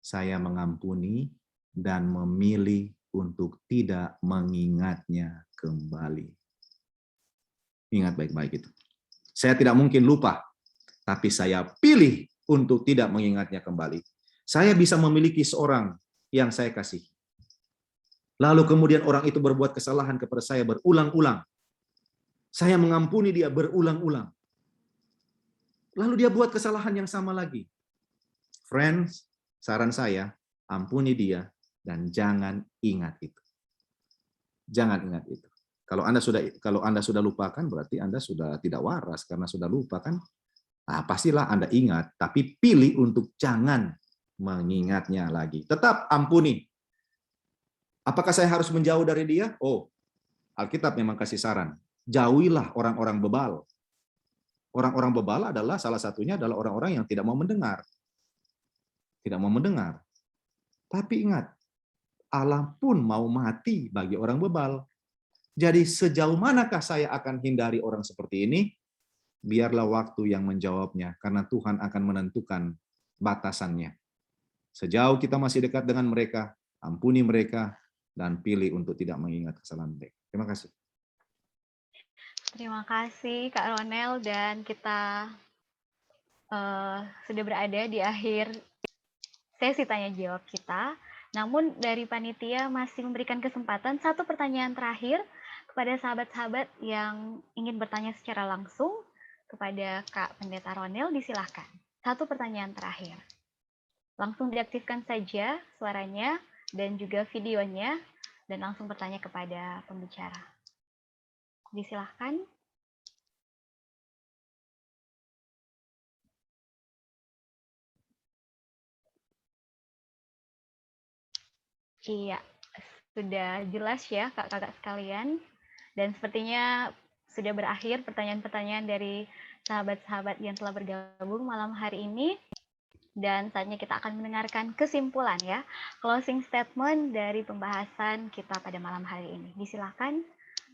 Saya mengampuni dan memilih untuk tidak mengingatnya kembali. Ingat baik-baik itu. Saya tidak mungkin lupa, tapi saya pilih untuk tidak mengingatnya kembali. Saya bisa memiliki seorang yang saya kasih. Lalu kemudian orang itu berbuat kesalahan kepada saya berulang-ulang. Saya mengampuni dia berulang-ulang. Lalu dia buat kesalahan yang sama lagi. Friends, saran saya, ampuni dia dan jangan ingat itu. Jangan ingat itu. Kalau Anda sudah lupakan berarti Anda sudah tidak waras karena sudah lupa kan. Nah, pastilah Anda ingat, tapi pilih untuk jangan mengingatnya lagi. Tetap ampuni. Apakah saya harus menjauh dari dia? Oh, Alkitab memang kasih saran. Jauhilah orang-orang bebal. Orang-orang bebal adalah salah satunya adalah orang-orang yang tidak mau mendengar. Tidak mau mendengar. Tapi ingat, Allah pun mau mati bagi orang bebal. Jadi sejauh manakah saya akan hindari orang seperti ini? Biarlah waktu yang menjawabnya, karena Tuhan akan menentukan batasannya. Sejauh kita masih dekat dengan mereka, ampuni mereka, dan pilih untuk tidak mengingat kesalahan mereka. Terima kasih. Terima kasih Kak Ronel, dan kita sudah berada di akhir sesi tanya jawab kita. Namun dari panitia masih memberikan kesempatan satu pertanyaan terakhir kepada sahabat-sahabat yang ingin bertanya secara langsung kepada Kak Pendeta Ronel, disilahkan. Satu pertanyaan terakhir. Langsung diaktifkan saja suaranya dan juga videonya dan langsung bertanya kepada pembicara. Disilahkan. Iya, sudah jelas ya kakak-kakak sekalian. Dan sepertinya sudah berakhir pertanyaan-pertanyaan dari sahabat-sahabat yang telah bergabung malam hari ini. Dan saatnya kita akan mendengarkan kesimpulan ya, closing statement dari pembahasan kita pada malam hari ini. Disilahkan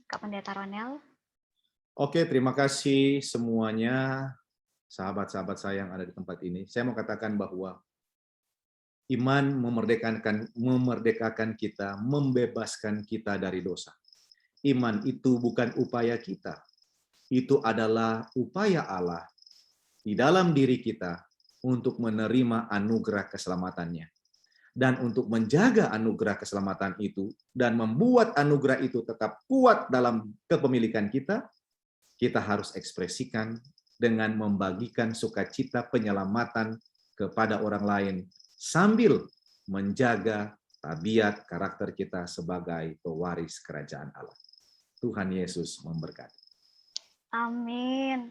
Kak Pendeta Ronel. Oke, terima kasih semuanya, sahabat-sahabat saya yang ada di tempat ini. Saya mau katakan bahwa iman memerdekakan kita, membebaskan kita dari dosa. Iman itu bukan upaya kita. Itu adalah upaya Allah di dalam diri kita untuk menerima anugerah keselamatannya. Dan untuk menjaga anugerah keselamatan itu dan membuat anugerah itu tetap kuat dalam kepemilikan kita, kita harus ekspresikan dengan membagikan sukacita penyelamatan kepada orang lain sambil menjaga tabiat karakter kita sebagai pewaris kerajaan Allah. Tuhan Yesus memberkati. Amin.